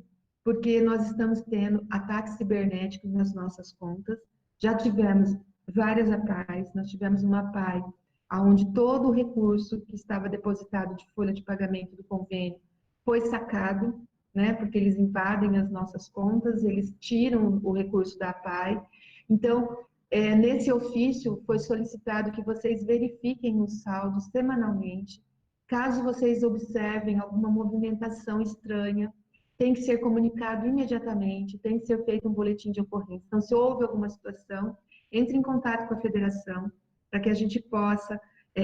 S1: porque nós estamos tendo ataques cibernéticos nas nossas contas. Já tivemos várias APAES, nós tivemos uma APAE onde todo o recurso que estava depositado de folha de pagamento do convênio foi sacado, né, porque eles invadem as nossas contas, eles tiram o recurso da APAE. Então, nesse ofício foi solicitado que vocês verifiquem os saldos semanalmente. Caso vocês observem alguma movimentação estranha, tem que ser comunicado imediatamente, tem que ser feito um boletim de ocorrência. Então, se houve alguma situação, entre em contato com a federação para que a gente possa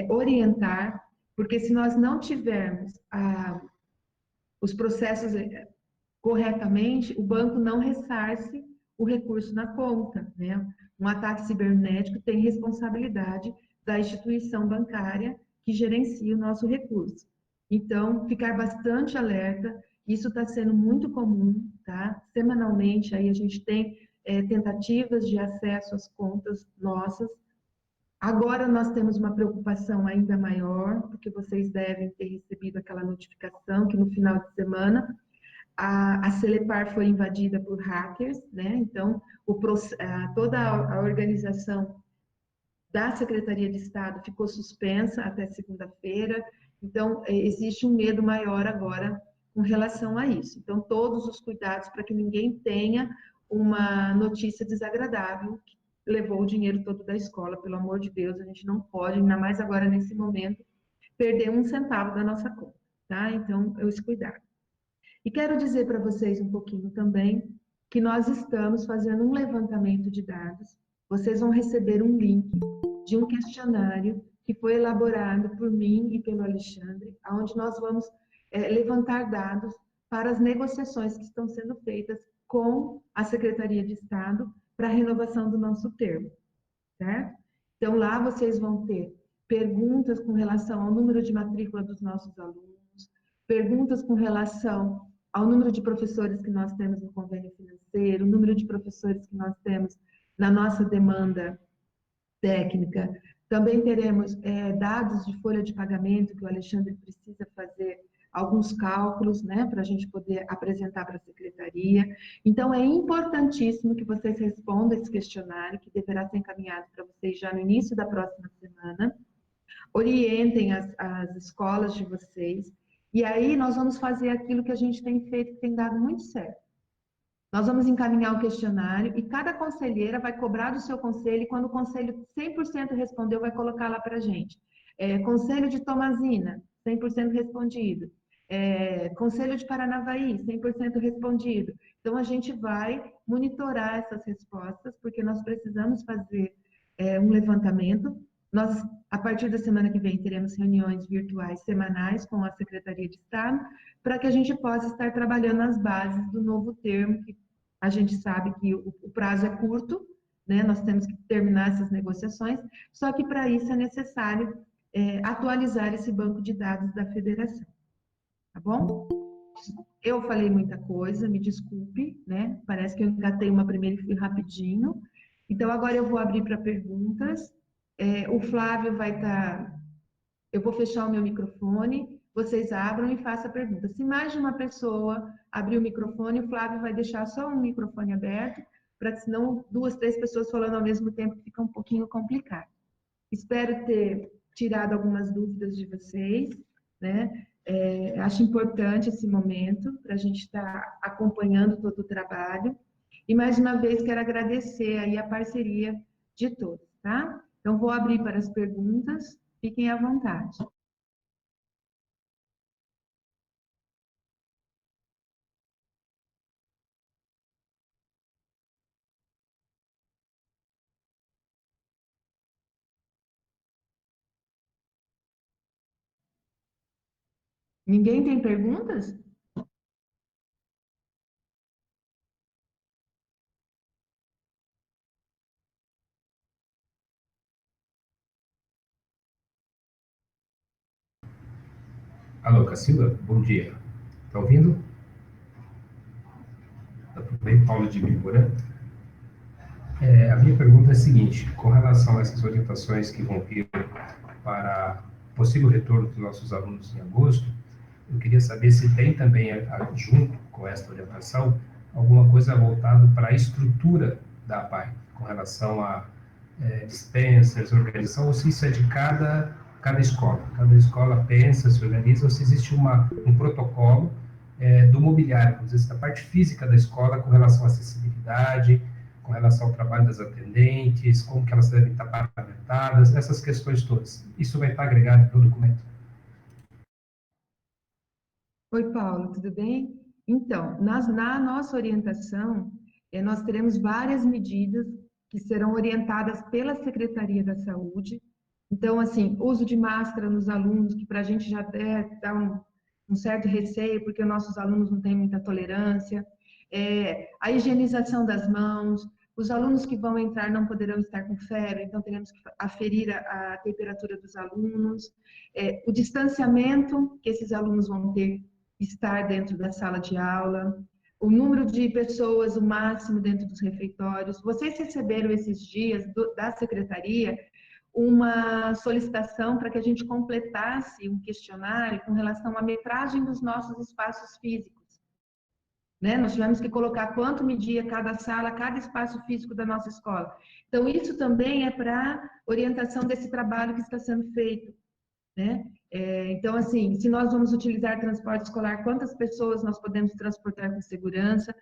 S1: orientar, porque se nós não tivermos os processos corretamente, o banco não ressarce o recurso na conta, né? Um ataque cibernético tem responsabilidade da instituição bancária que gerencia o nosso recurso. Então, ficar bastante alerta, isso está sendo muito comum, tá? Semanalmente, aí a gente tem tentativas de acesso às contas nossas. Agora nós temos uma preocupação ainda maior, porque vocês devem ter recebido aquela notificação que no final de semana a Celepar foi invadida por hackers, né? Então, toda a organização da Secretaria de Estado ficou suspensa até segunda-feira. Então, existe um medo maior agora com relação a isso. Então, todos os cuidados para que ninguém tenha uma notícia desagradável que levou o dinheiro todo da escola. Pelo amor de Deus, a gente não pode, ainda mais agora nesse momento, perder um centavo da nossa conta, tá? Então, esse cuidado. E quero dizer para vocês um pouquinho também que nós estamos fazendo um levantamento de dados. Vocês vão receber um link de um questionário que foi elaborado por mim e pelo Alexandre, onde nós vamos levantar dados para as negociações que estão sendo feitas com a Secretaria de Estado para a renovação do nosso termo, certo? Então, lá vocês vão ter perguntas com relação ao número de matrícula dos nossos alunos, perguntas com relação ao número de professores que nós temos no convênio financeiro, o número de professores que nós temos na nossa demanda técnica. Também teremos dados de folha de pagamento que o Alexandre precisa fazer alguns cálculos, né, para a gente poder apresentar para a secretaria. Então, é importantíssimo que vocês respondam esse questionário, que deverá ser encaminhado para vocês já no início da próxima semana. Orientem as escolas de vocês. E aí, nós vamos fazer aquilo que a gente tem feito, que tem dado muito certo. Nós vamos encaminhar o questionário e cada conselheira vai cobrar do seu conselho, e quando o conselho 100% respondeu, vai colocar lá para a gente. Conselho de Tomazina, 100% respondido. Conselho de Paranavaí, 100% respondido. Então, a gente vai monitorar essas respostas, porque nós precisamos fazer um levantamento. Nós, a partir da semana que vem, teremos reuniões virtuais semanais com a Secretaria de Estado, para que a gente possa estar trabalhando as bases do novo termo, que a gente sabe que o prazo é curto, né? Nós temos que terminar essas negociações, só que para isso é necessário atualizar esse banco de dados da federação, tá bom? Eu falei muita coisa, me desculpe, né? Parece que eu engatei uma primeira e fui rapidinho. Então, agora eu vou abrir para perguntas. O Flávio vai estar. Eu vou fechar o meu microfone, vocês abram e façam a pergunta. Se mais de uma pessoa abrir o microfone, o Flávio vai deixar só um microfone aberto, para que senão duas, três pessoas falando ao mesmo tempo fica um pouquinho complicado. Espero ter tirado algumas dúvidas de vocês, né? Acho importante esse momento para a gente estar acompanhando todo o trabalho. E mais uma vez quero agradecer aí a parceria de todos, tá? Então vou abrir para as perguntas, fiquem à vontade. Ninguém tem perguntas?
S2: Alô, Cacilda, bom dia. Está ouvindo? Tá tudo bem? Paulo de Vibora. A minha pergunta é a seguinte: com relação a essas orientações que vão vir para possível retorno dos nossos alunos em agosto, eu queria saber se tem também, junto com esta orientação, alguma coisa voltada para a estrutura da APAE, com relação a dispensers, organização, ou se isso é de cada escola. Cada escola pensa, se organiza, ou se existe um protocolo do mobiliário, vamos dizer, da parte física da escola com relação à acessibilidade, com relação ao trabalho das atendentes, como que elas devem estar paramentadas, essas questões todas. Isso vai estar agregado no documento?
S1: Oi, Paulo, tudo bem? Então, na nossa orientação, nós teremos várias medidas que serão orientadas pela Secretaria da Saúde. Então, assim, uso de máscara nos alunos, que para a gente já dá um certo receio, porque nossos alunos não têm muita tolerância. A higienização das mãos, os alunos que vão entrar não poderão estar com febre, então teremos que aferir a temperatura dos alunos. O distanciamento que esses alunos vão ter estar dentro da sala de aula, o número de pessoas, o máximo dentro dos refeitórios. Vocês receberam esses dias da secretaria uma solicitação para que a gente completasse um questionário com relação à metragem dos nossos espaços físicos, né? Nós tivemos que colocar quanto media cada sala, cada espaço físico da nossa escola. Então, isso também é para orientação desse trabalho que está sendo feito, né? Então, assim, se nós vamos utilizar transporte escolar, quantas pessoas nós podemos transportar com segurança?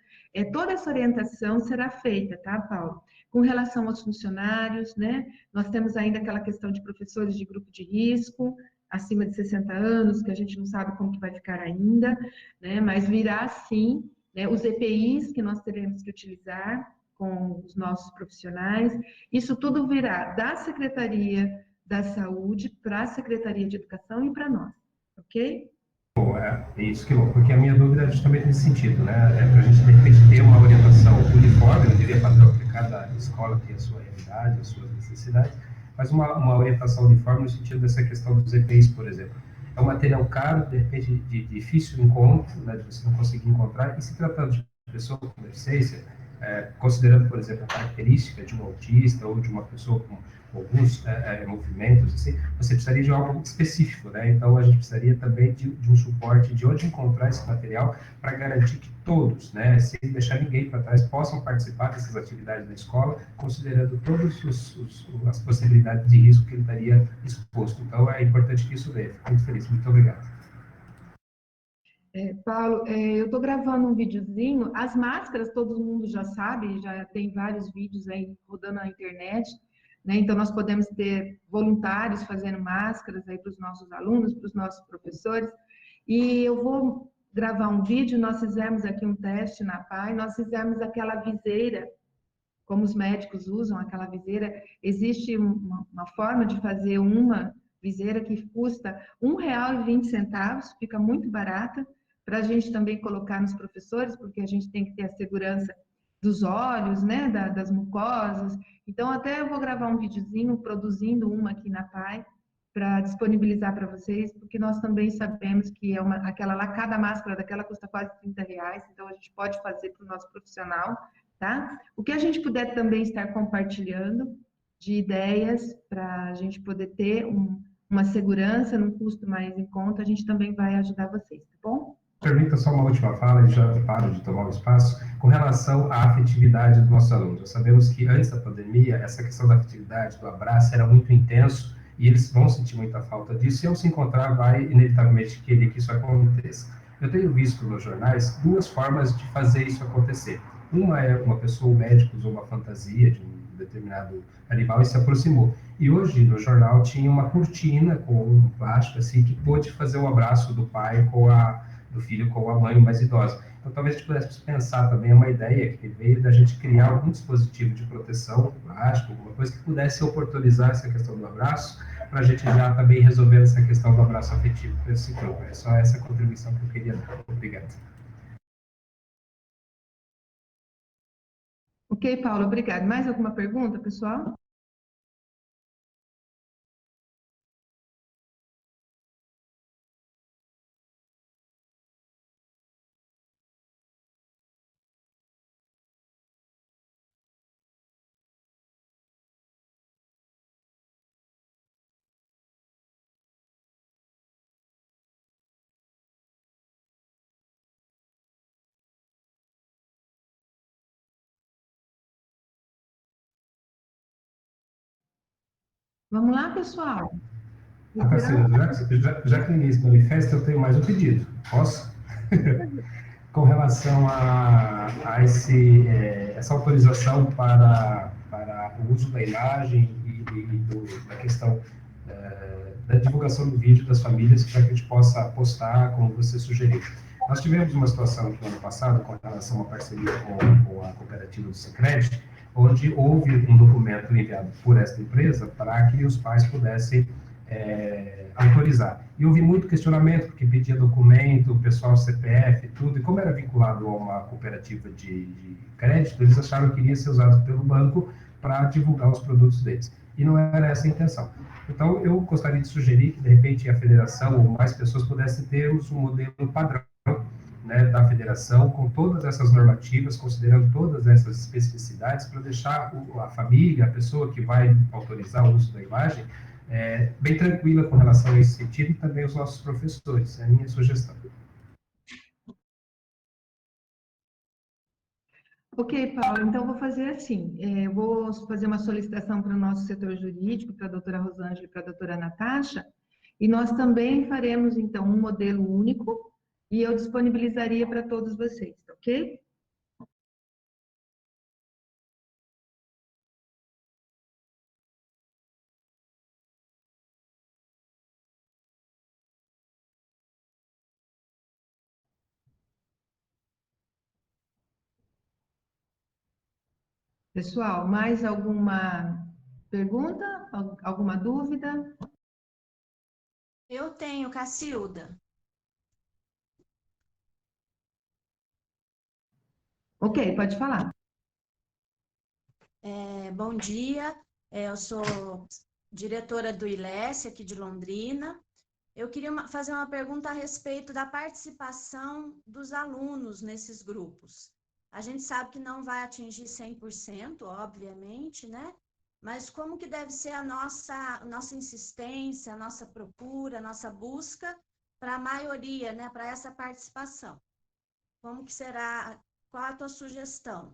S1: Toda essa orientação será feita, tá, Paulo? Com relação aos funcionários, né? Nós temos ainda aquela questão de professores de grupo de risco, acima de 60 anos, que a gente não sabe como que vai ficar ainda, né? Mas virá sim, né? Os EPIs que nós teremos que utilizar com os nossos profissionais, isso tudo virá da Secretaria da Saúde para a Secretaria de Educação e para nós, ok?
S2: Bom, é isso que bom, porque a minha dúvida é justamente nesse sentido, né? Para a gente, de repente, ter uma orientação uniforme, eu diria, padrão, porque cada escola tem a sua realidade, as suas necessidades, mas uma orientação uniforme no sentido dessa questão dos EPIs, por exemplo. É um material caro, de repente, de difícil encontro, né, de você não conseguir encontrar, e se tratando de pessoa com deficiência, considerando, por exemplo, a característica de um autista ou de uma pessoa com alguns movimentos, assim, você precisaria de algo específico, né? Então, a gente precisaria também de um suporte de onde encontrar esse material para garantir que todos, né, sem deixar ninguém para trás, possam participar dessas atividades da escola, considerando todas as possibilidades de risco que ele estaria exposto. Então, é importante que isso venha. Fico muito feliz. Muito obrigado.
S1: Paulo, eu estou gravando um videozinho. As máscaras, todo mundo já sabe, já tem vários vídeos aí rodando na internet, né? Então, nós podemos ter voluntários fazendo máscaras aí para os nossos alunos, para os nossos professores. E eu vou gravar um vídeo, nós fizemos aqui um teste na PAI, nós fizemos aquela viseira, como os médicos usam aquela viseira. Existe uma forma de fazer uma viseira que custa R$ 1,20, fica muito barata, para a gente também colocar nos professores, porque a gente tem que ter a segurança dos olhos, né, das mucosas. Então, até eu vou gravar um videozinho produzindo uma aqui na PAI, para disponibilizar para vocês, porque nós também sabemos que aquela lá, cada máscara daquela custa quase R$ 30, então a gente pode fazer para o nosso profissional, tá? O que a gente puder também estar compartilhando de ideias para a gente poder ter uma segurança num custo mais em conta, a gente também vai ajudar vocês, tá bom?
S2: Permita só uma última fala, e já paro de tomar o espaço, com relação à afetividade dos nossos alunos. Nós sabemos que antes da pandemia, essa questão da afetividade, do abraço, era muito intenso, e eles vão sentir muita falta disso, e ao se encontrar, vai inevitavelmente querer que isso aconteça. Eu tenho visto nos jornais duas formas de fazer isso acontecer. Uma é uma pessoa, um médico, usou uma fantasia de um determinado animal e se aproximou. E hoje, no jornal, tinha uma cortina com um plástico, assim, que pôde fazer o abraço do pai do filho com a mãe mais idosa. Então, talvez a gente pudesse pensar também, uma ideia que veio da gente criar algum dispositivo de proteção, plástico, alguma coisa que pudesse oportunizar essa questão do abraço, para a gente já também resolver essa questão do abraço afetivo para esse grupo. É só essa contribuição que eu queria dar. Obrigado.
S1: Ok, Paulo, obrigado. Mais alguma pergunta, pessoal? Vamos lá, pessoal?
S2: Marcelo, já que ninguém se manifesta, eu tenho mais um pedido. Posso? Com relação a essa autorização para o uso da imagem da questão da divulgação do vídeo das famílias, para que a gente possa postar, como você sugeriu. Nós tivemos uma situação aqui no ano passado, com relação a uma parceria com a cooperativa do Sicredi, onde houve um documento enviado por esta empresa para que os pais pudessem autorizar. E houve muito questionamento, porque pedia documento, pessoal CPF, tudo, e como era vinculado a uma cooperativa de crédito, eles acharam que iria ser usado pelo banco para divulgar os produtos deles. E não era essa a intenção. Então, eu gostaria de sugerir que, de repente, a federação ou mais pessoas pudessem termos um modelo padrão, né, da federação, com todas essas normativas, considerando todas essas especificidades, para deixar a família, a pessoa que vai autorizar o uso da imagem, bem tranquila com relação a esse sentido, e também os nossos professores. É a minha sugestão.
S1: Ok, Paulo, então vou fazer assim, eu vou fazer uma solicitação para o nosso setor jurídico, para a doutora Rosângela e para a doutora Natasha, e nós também faremos, então, um modelo único, e eu disponibilizaria para todos vocês, ok? Pessoal, mais alguma pergunta? Alguma dúvida?
S3: Eu tenho, Cacilda.
S1: Ok, pode falar.
S3: Bom dia, eu sou diretora do ILES aqui de Londrina. Eu queria fazer uma pergunta a respeito da participação dos alunos nesses grupos. A gente sabe que não vai atingir 100%, obviamente, né? Mas como que deve ser a nossa insistência, a nossa procura, a nossa busca para a maioria, né? Para essa participação? Como que será? Qual a tua sugestão?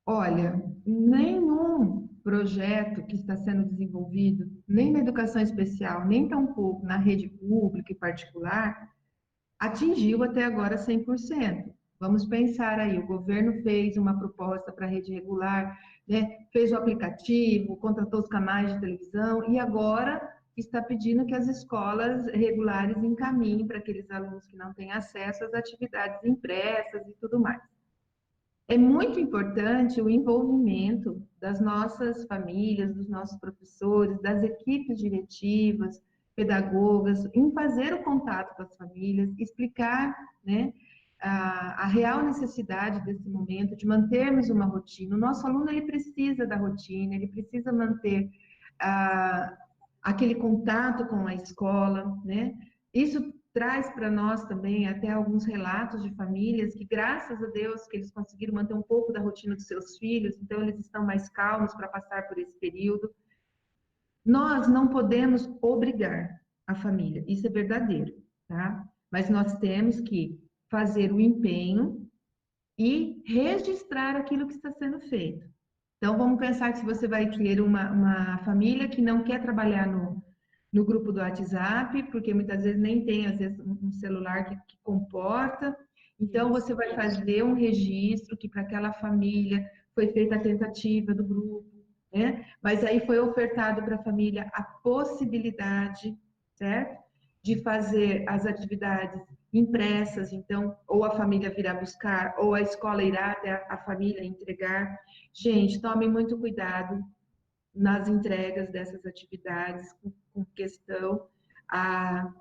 S1: Olha, nenhum projeto que está sendo desenvolvido, nem na educação especial, nem tampouco na rede pública e particular, atingiu até agora 100%. Vamos pensar aí, o governo fez uma proposta para a rede regular, né? Fez o aplicativo, contratou os canais de televisão e agora está pedindo que as escolas regulares encaminhem para aqueles alunos que não têm acesso às atividades impressas e tudo mais. É muito importante o envolvimento das nossas famílias, dos nossos professores, das equipes diretivas, pedagogas, em fazer o contato com as famílias, explicar, né, a real necessidade desse momento, de mantermos uma rotina. O nosso aluno, ele precisa da rotina, ele precisa manter aquele contato com a escola, né? Isso traz para nós também até alguns relatos de famílias que, graças a Deus, que eles conseguiram manter um pouco da rotina dos seus filhos, então eles estão mais calmos para passar por esse período. Nós não podemos obrigar a família, isso é verdadeiro, tá? Mas nós temos que fazer o empenho e registrar aquilo que está sendo feito. Então, vamos pensar que se você vai ter uma família que não quer trabalhar no grupo do WhatsApp, porque muitas vezes nem tem, às vezes, um celular que comporta. Então, você vai fazer um registro que para aquela família foi feita a tentativa do grupo, né? Mas aí foi ofertado para a família a possibilidade, certo? De fazer as atividades impressas, então, ou a família virá buscar, ou a escola irá até a família entregar. Gente, tomem muito cuidado nas entregas dessas atividades, com questão à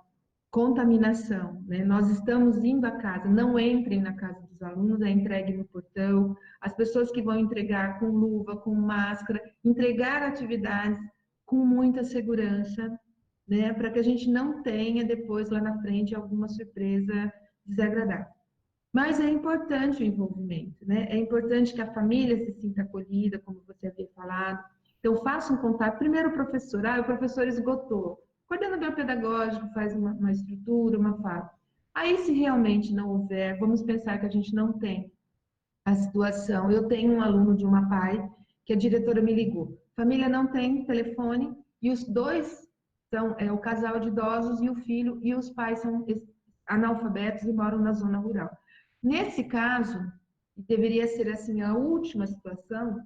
S1: contaminação, né? Nós estamos indo à casa, não entrem na casa dos alunos, é entregue no portão, as pessoas que vão entregar com luva, com máscara, entregar atividades com muita segurança, né? Para que a gente não tenha depois lá na frente alguma surpresa desagradável. Mas é importante o envolvimento, né? É importante que a família se sinta acolhida, como você havia falado. Então, faça um contato. Primeiro, o professor. O professor esgotou. O coordenador pedagógico faz uma estrutura, uma fala. Aí, se realmente não houver, vamos pensar que a gente não tem a situação. Eu tenho um aluno de uma PAI, que a diretora me ligou. Família não tem telefone, e os dois são o casal de idosos e o filho, e os pais são analfabetos e moram na zona rural. Nesse caso, deveria ser assim a última situação,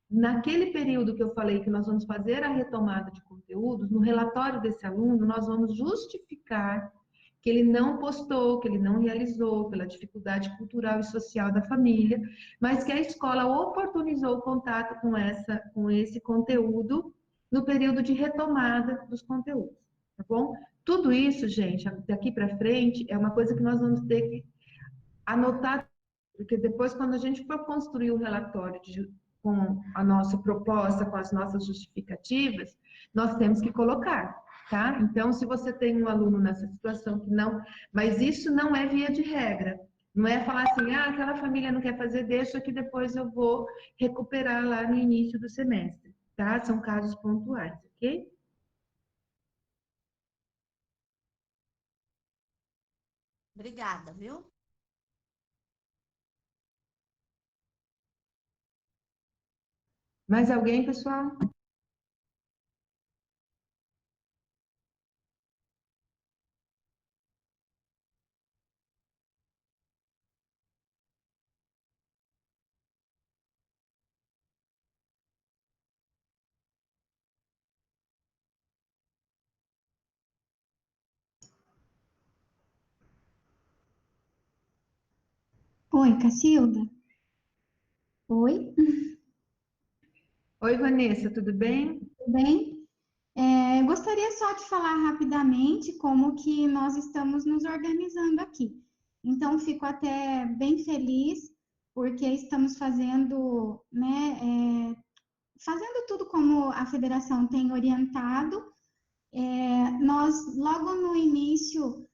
S1: naquele período que eu falei que nós vamos fazer a retomada de conteúdos, no relatório desse aluno, nós vamos justificar que ele não postou, que ele não realizou, pela dificuldade cultural e social da família, mas que a escola oportunizou o contato com esse conteúdo no período de retomada dos conteúdos, tá bom? Tudo isso, gente, daqui para frente, é uma coisa que nós vamos ter que anotar, porque depois, quando a gente for construir o relatório com a nossa proposta, com as nossas justificativas, nós temos que colocar, tá? Então, se você tem um aluno nessa situação que não, mas isso não é via de regra, não é falar assim, aquela família não quer fazer, deixa que depois eu vou recuperar lá no início do semestre, tá? São casos pontuais, ok?
S3: Obrigada, viu?
S1: Mais alguém, pessoal?
S4: Oi, Cacilda. Oi,
S1: Oi, Vanessa, tudo bem?
S4: tudo bem? Gostaria só de falar rapidamente como que nós estamos nos organizando aqui. Então, fico até bem feliz porque estamos fazendo, né, fazendo tudo como a federação tem orientado. Nós, logo no início,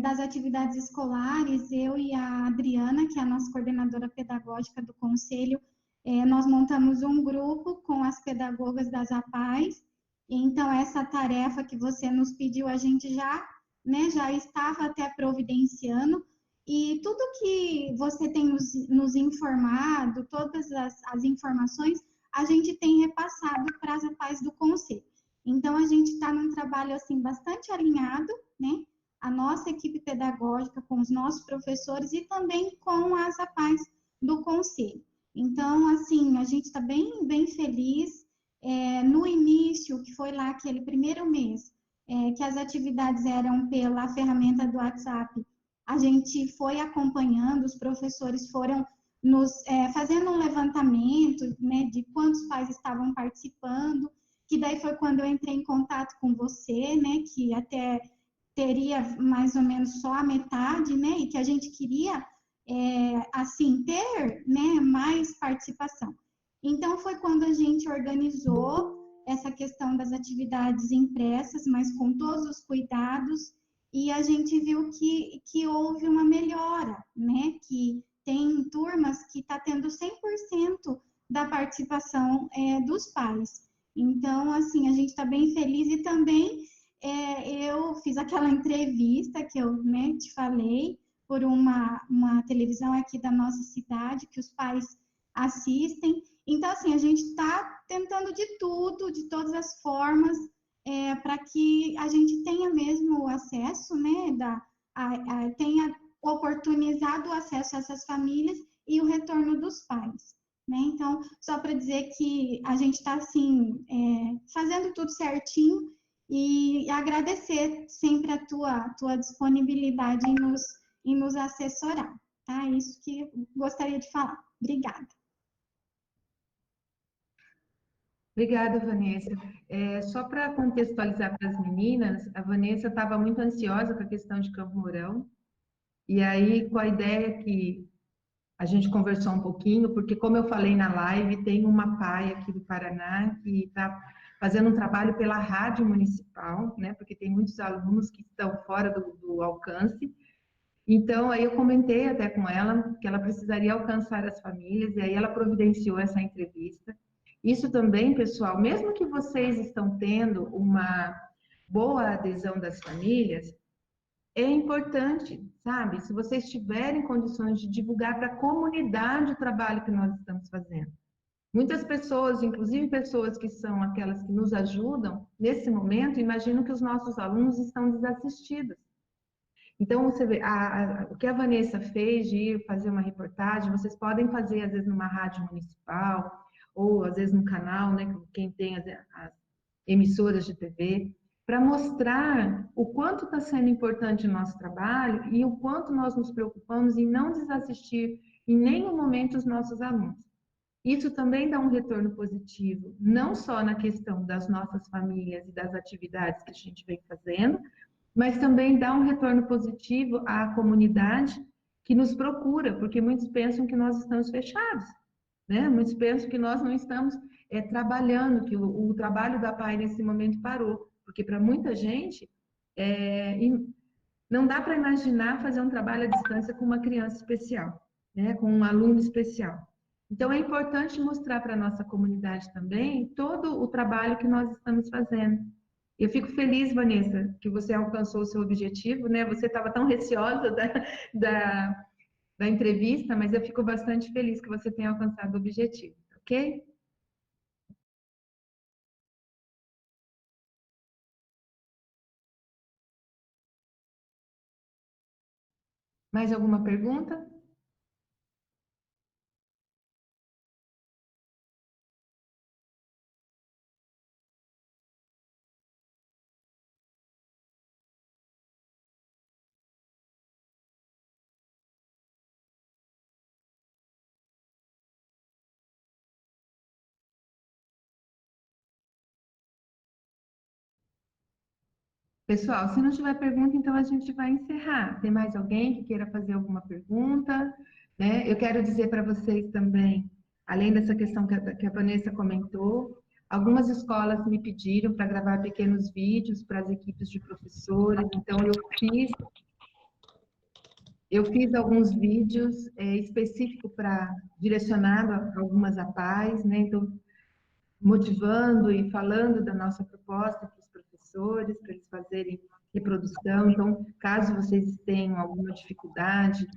S4: das atividades escolares, eu e a Adriana, que é a nossa coordenadora pedagógica do conselho, nós montamos um grupo com as pedagogas das APAES. Então, essa tarefa que você nos pediu, a gente já, né, já estava até providenciando. E tudo que você tem nos informado, todas as informações, a gente tem repassado para as APAES do conselho. Então, a gente está num trabalho, assim, bastante alinhado, né? A nossa equipe pedagógica com os nossos professores e também com as APAES do conselho. Então, assim, a gente está bem, bem feliz. No início, que foi lá aquele primeiro mês, que as atividades eram pela ferramenta do WhatsApp, a gente foi acompanhando, os professores foram nos fazendo um levantamento, né, de quantos pais estavam participando, que daí foi quando eu entrei em contato com você, né, que até teria mais ou menos só a metade, né, e que a gente queria, assim, ter, né, mais participação. Então, foi quando a gente organizou essa questão das atividades impressas, mas com todos os cuidados, e a gente viu que houve uma melhora, né, que tem turmas que está tendo 100% da participação dos pais. Então, assim, a gente está bem feliz e também eu fiz aquela entrevista que eu, né, te falei por uma televisão aqui da nossa cidade, que os pais assistem. Então, assim, a gente está tentando de tudo, de todas as formas, para que a gente tenha mesmo o acesso, né, tenha oportunizado o acesso a essas famílias e o retorno dos pais. Né? Então, só para dizer que a gente está, assim, fazendo tudo certinho e agradecer sempre a tua disponibilidade em nos assessorar, tá? Isso que eu gostaria de falar. Obrigada.
S1: Obrigada, Vanessa. Só para contextualizar para as meninas, a Vanessa estava muito ansiosa com a questão de Campo Mourão, e aí com a ideia que a gente conversou um pouquinho, porque como eu falei na live, tem uma PAI aqui do Paraná que está fazendo um trabalho pela rádio municipal, né, porque tem muitos alunos que estão fora do alcance. Então, aí eu comentei até com ela que ela precisaria alcançar as famílias, e aí ela providenciou essa entrevista. Isso também, pessoal, mesmo que vocês estão tendo uma boa adesão das famílias, é importante, sabe? Se vocês tiverem condições de divulgar para a comunidade o trabalho que nós estamos fazendo. Muitas pessoas, inclusive pessoas que são aquelas que nos ajudam, nesse momento, imaginam que os nossos alunos estão desassistidos. Então, você vê, o que a Vanessa fez de ir fazer uma reportagem, vocês podem fazer, às vezes, numa rádio municipal, ou às vezes no canal, né, quem tem as emissoras de TV, para mostrar o quanto está sendo importante o nosso trabalho e o quanto nós nos preocupamos em não desassistir em nenhum momento os nossos alunos. Isso também dá um retorno positivo, não só na questão das nossas famílias e das atividades que a gente vem fazendo, mas também dá um retorno positivo à comunidade que nos procura, porque muitos pensam que nós estamos fechados, né? Muitos pensam que nós não estamos trabalhando, que o trabalho da PAI nesse momento parou, porque para muita gente não dá para imaginar fazer um trabalho à distância com uma criança especial, né? Com um aluno especial. Então é importante mostrar para a nossa comunidade também todo o trabalho que nós estamos fazendo. Eu fico feliz, Vanessa, que você alcançou o seu objetivo, né? Você estava tão receosa da entrevista, mas eu fico bastante feliz que você tenha alcançado o objetivo, ok? Mais alguma pergunta? Pessoal, se não tiver pergunta, então a gente vai encerrar. Tem mais alguém que queira fazer alguma pergunta? Né? Eu quero dizer para vocês também, além dessa questão que a Vanessa comentou, algumas escolas me pediram para gravar pequenos vídeos para as equipes de professores, então eu fiz alguns vídeos específicos para direcionado a algumas APAES, né? Então, motivando e falando da nossa proposta para os professores, para eles fazerem reprodução. Então, caso vocês tenham alguma dificuldade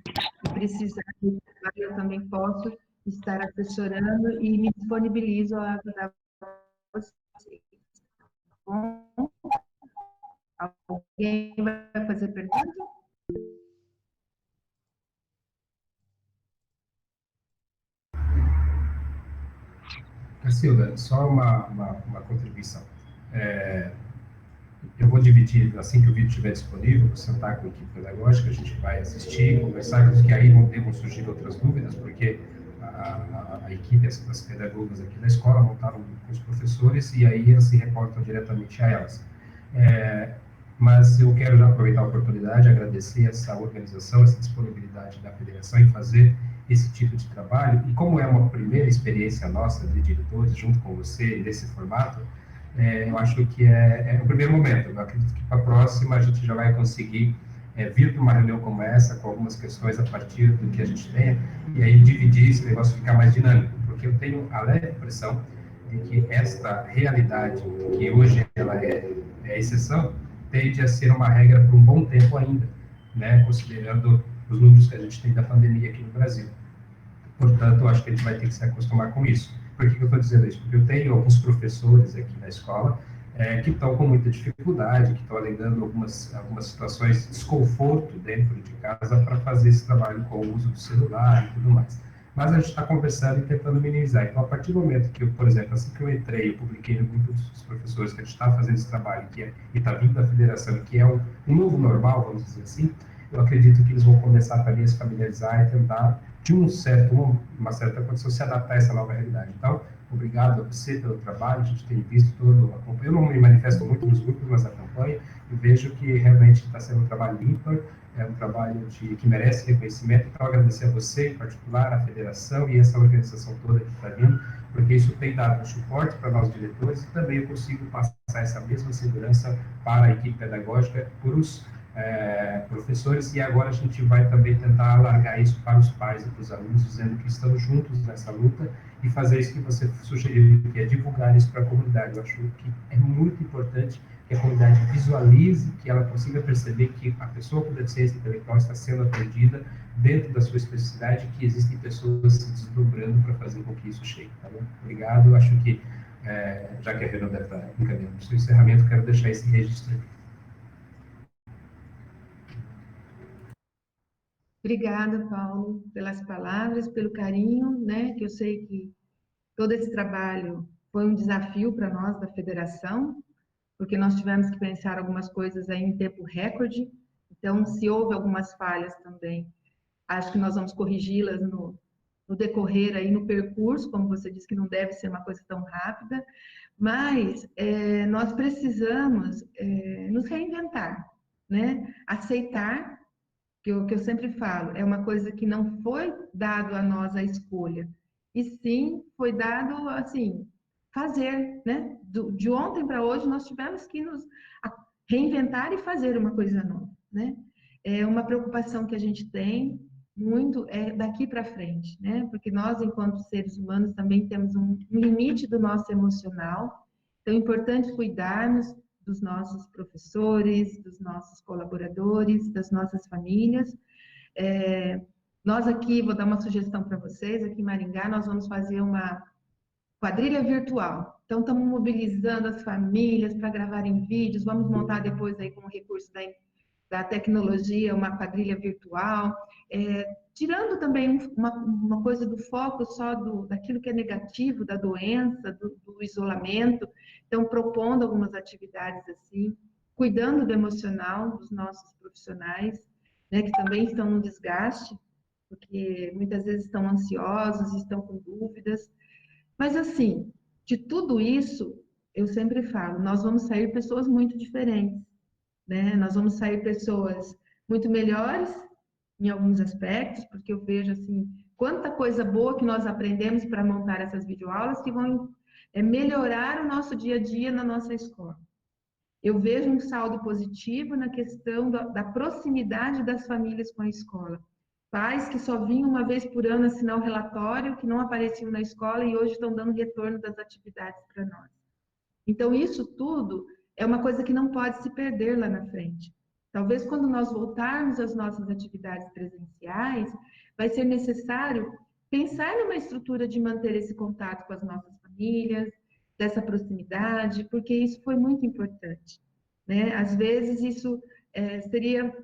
S1: e precisarem, eu também posso estar assessorando e me disponibilizo a ajudar vocês. Bom, alguém vai fazer pergunta?
S2: Cacilda, só uma contribuição. Eu vou dividir, assim que o vídeo estiver disponível, vou sentar com a equipe pedagógica, a gente vai assistir, conversar, que aí vão surgir outras dúvidas, porque a equipe, as pedagogas aqui da escola montaram com os professores e aí eles se reportam diretamente a elas. Mas eu quero já aproveitar a oportunidade, agradecer essa organização, essa disponibilidade da federação em fazer esse tipo de trabalho, e como é uma primeira experiência nossa de diretores, junto com você, nesse formato, eu acho que é o primeiro momento. Eu acredito que para a próxima a gente já vai conseguir vir para uma reunião como essa, com algumas questões a partir do que a gente tem, e aí dividir esse negócio, ficar mais dinâmico, porque eu tenho a leve impressão de que esta realidade, que hoje ela é exceção, tende a ser uma regra por um bom tempo ainda, né, considerando os números que a gente tem da pandemia aqui no Brasil. Portanto, eu acho que a gente vai ter que se acostumar com isso. Por que eu estou dizendo isso? Porque eu tenho alguns professores aqui na escola que estão com muita dificuldade, que estão alegando algumas situações de desconforto dentro de casa para fazer esse trabalho com o uso do celular e tudo mais. Mas a gente está conversando e tentando minimizar. Então, a partir do momento que eu, por exemplo, assim que eu entrei, eu publiquei no grupo dos professores que a gente está fazendo esse trabalho, e está vindo da federação, que é um novo normal, vamos dizer assim, eu acredito que eles vão começar também a se familiarizar e tentar, de uma certa condição, se adaptar a essa nova realidade. Então, obrigado a você pelo trabalho, a gente tem visto todo, eu não me manifesto muito nos grupos, mas acompanho, e vejo que realmente está sendo um trabalho ímpar, é um trabalho que merece reconhecimento. Então, agradecer a você, em particular, a federação e essa organização toda que está vindo, porque isso tem dado um suporte para nós diretores, e também eu consigo passar essa mesma segurança para a equipe pedagógica, para os professores, e agora a gente vai também tentar alargar isso para os pais e para os alunos, dizendo que estamos juntos nessa luta, e fazer isso que você sugeriu, que é divulgar isso para a comunidade. Eu acho que é muito importante que a comunidade visualize, que ela consiga perceber que a pessoa com deficiência intelectual está sendo atendida dentro da sua especificidade, que existem pessoas se desdobrando para fazer com que isso chegue. Tá bom? Obrigado. Eu acho que, já que a Renan deve estar encaminhando o seu encerramento, quero deixar esse registro aqui.
S1: Obrigada, Paulo, pelas palavras, pelo carinho, né? Que eu sei que todo esse trabalho foi um desafio para nós da federação, porque nós tivemos que pensar algumas coisas aí em tempo recorde. Então, se houve algumas falhas também, acho que nós vamos corrigi-las no decorrer aí, no percurso, como você disse, que não deve ser uma coisa tão rápida, mas nós precisamos nos reinventar, né? Aceitar que eu sempre falo, é uma coisa que não foi dado a nós a escolha, e sim foi dado, assim, fazer, né? De ontem para hoje, nós tivemos que nos reinventar e fazer uma coisa nova, né? É uma preocupação que a gente tem muito daqui para frente, né? Porque nós, enquanto seres humanos, também temos um limite do nosso emocional, então é importante cuidarmos dos nossos professores, dos nossos colaboradores, das nossas famílias. Nós aqui, vou dar uma sugestão para vocês, aqui em Maringá, nós vamos fazer uma quadrilha virtual. Então, estamos mobilizando as famílias para gravarem vídeos, vamos montar depois aí com o recurso da tecnologia uma quadrilha virtual, tirando também uma coisa do foco só daquilo que é negativo, da doença, do isolamento, então propondo algumas atividades assim, cuidando do emocional dos nossos profissionais, né, que também estão no desgaste, porque muitas vezes estão ansiosos, estão com dúvidas, mas assim, de tudo isso, eu sempre falo, nós vamos sair pessoas muito diferentes, né? Nós vamos sair pessoas muito melhores em alguns aspectos, porque eu vejo assim, quanta coisa boa que nós aprendemos para montar essas videoaulas que vão melhorar o nosso dia a dia na nossa escola. Eu vejo um saldo positivo na questão da proximidade das famílias com a escola. Pais que só vinham uma vez por ano assinar o relatório, que não apareciam na escola e hoje estão dando retorno das atividades para nós. Então, isso tudo é uma coisa que não pode se perder lá na frente. Talvez quando nós voltarmos às nossas atividades presenciais, vai ser necessário pensar numa estrutura de manter esse contato com as nossas famílias, dessa proximidade, porque isso foi muito importante, né? Às vezes isso seria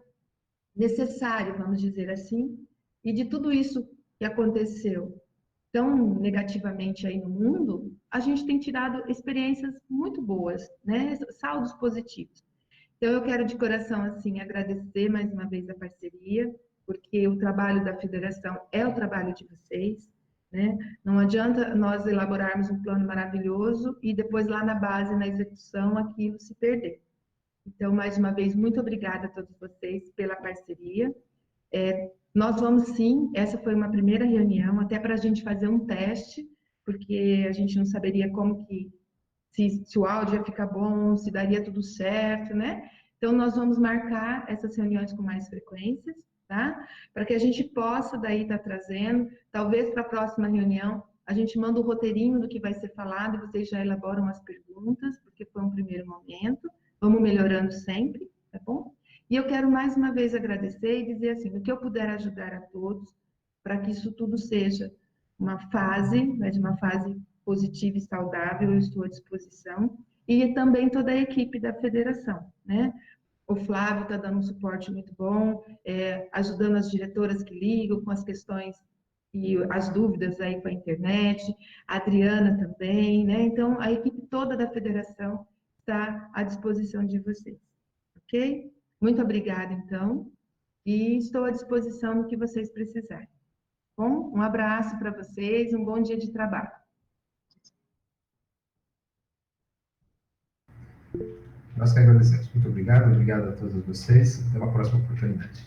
S1: necessário, vamos dizer assim, e de tudo isso que aconteceu tão negativamente aí no mundo, a gente tem tirado experiências muito boas, né? Saldos positivos. Então, eu quero de coração, assim, agradecer mais uma vez a parceria, porque o trabalho da federação é o trabalho de vocês, né? Não adianta nós elaborarmos um plano maravilhoso e depois lá na base, na execução, aquilo se perder. Então, mais uma vez, muito obrigada a todos vocês pela parceria. Nós vamos sim, essa foi uma primeira reunião, até para a gente fazer um teste, porque a gente não saberia como que, se o áudio ia ficar bom, se daria tudo certo, né? Então, nós vamos marcar essas reuniões com mais frequências, tá? Para que a gente possa daí estar trazendo, talvez para a próxima reunião, a gente manda o roteirinho do que vai ser falado e vocês já elaboram as perguntas, porque foi um primeiro momento. Vamos melhorando sempre, tá bom? E eu quero mais uma vez agradecer e dizer assim, o que eu puder ajudar a todos, para que isso tudo seja uma fase, né, de uma fase positiva e saudável, eu estou à disposição, e também toda a equipe da federação, né? O Flávio está dando um suporte muito bom, ajudando as diretoras que ligam com as questões e as dúvidas aí com a internet, a Adriana também, né? Então, a equipe toda da federação está à disposição de vocês, ok? Muito obrigada, então, e estou à disposição no que vocês precisarem. Bom, um abraço para vocês, um bom dia de trabalho.
S2: Nós que agradecemos. Muito obrigado, obrigado a todos vocês. Até uma próxima oportunidade.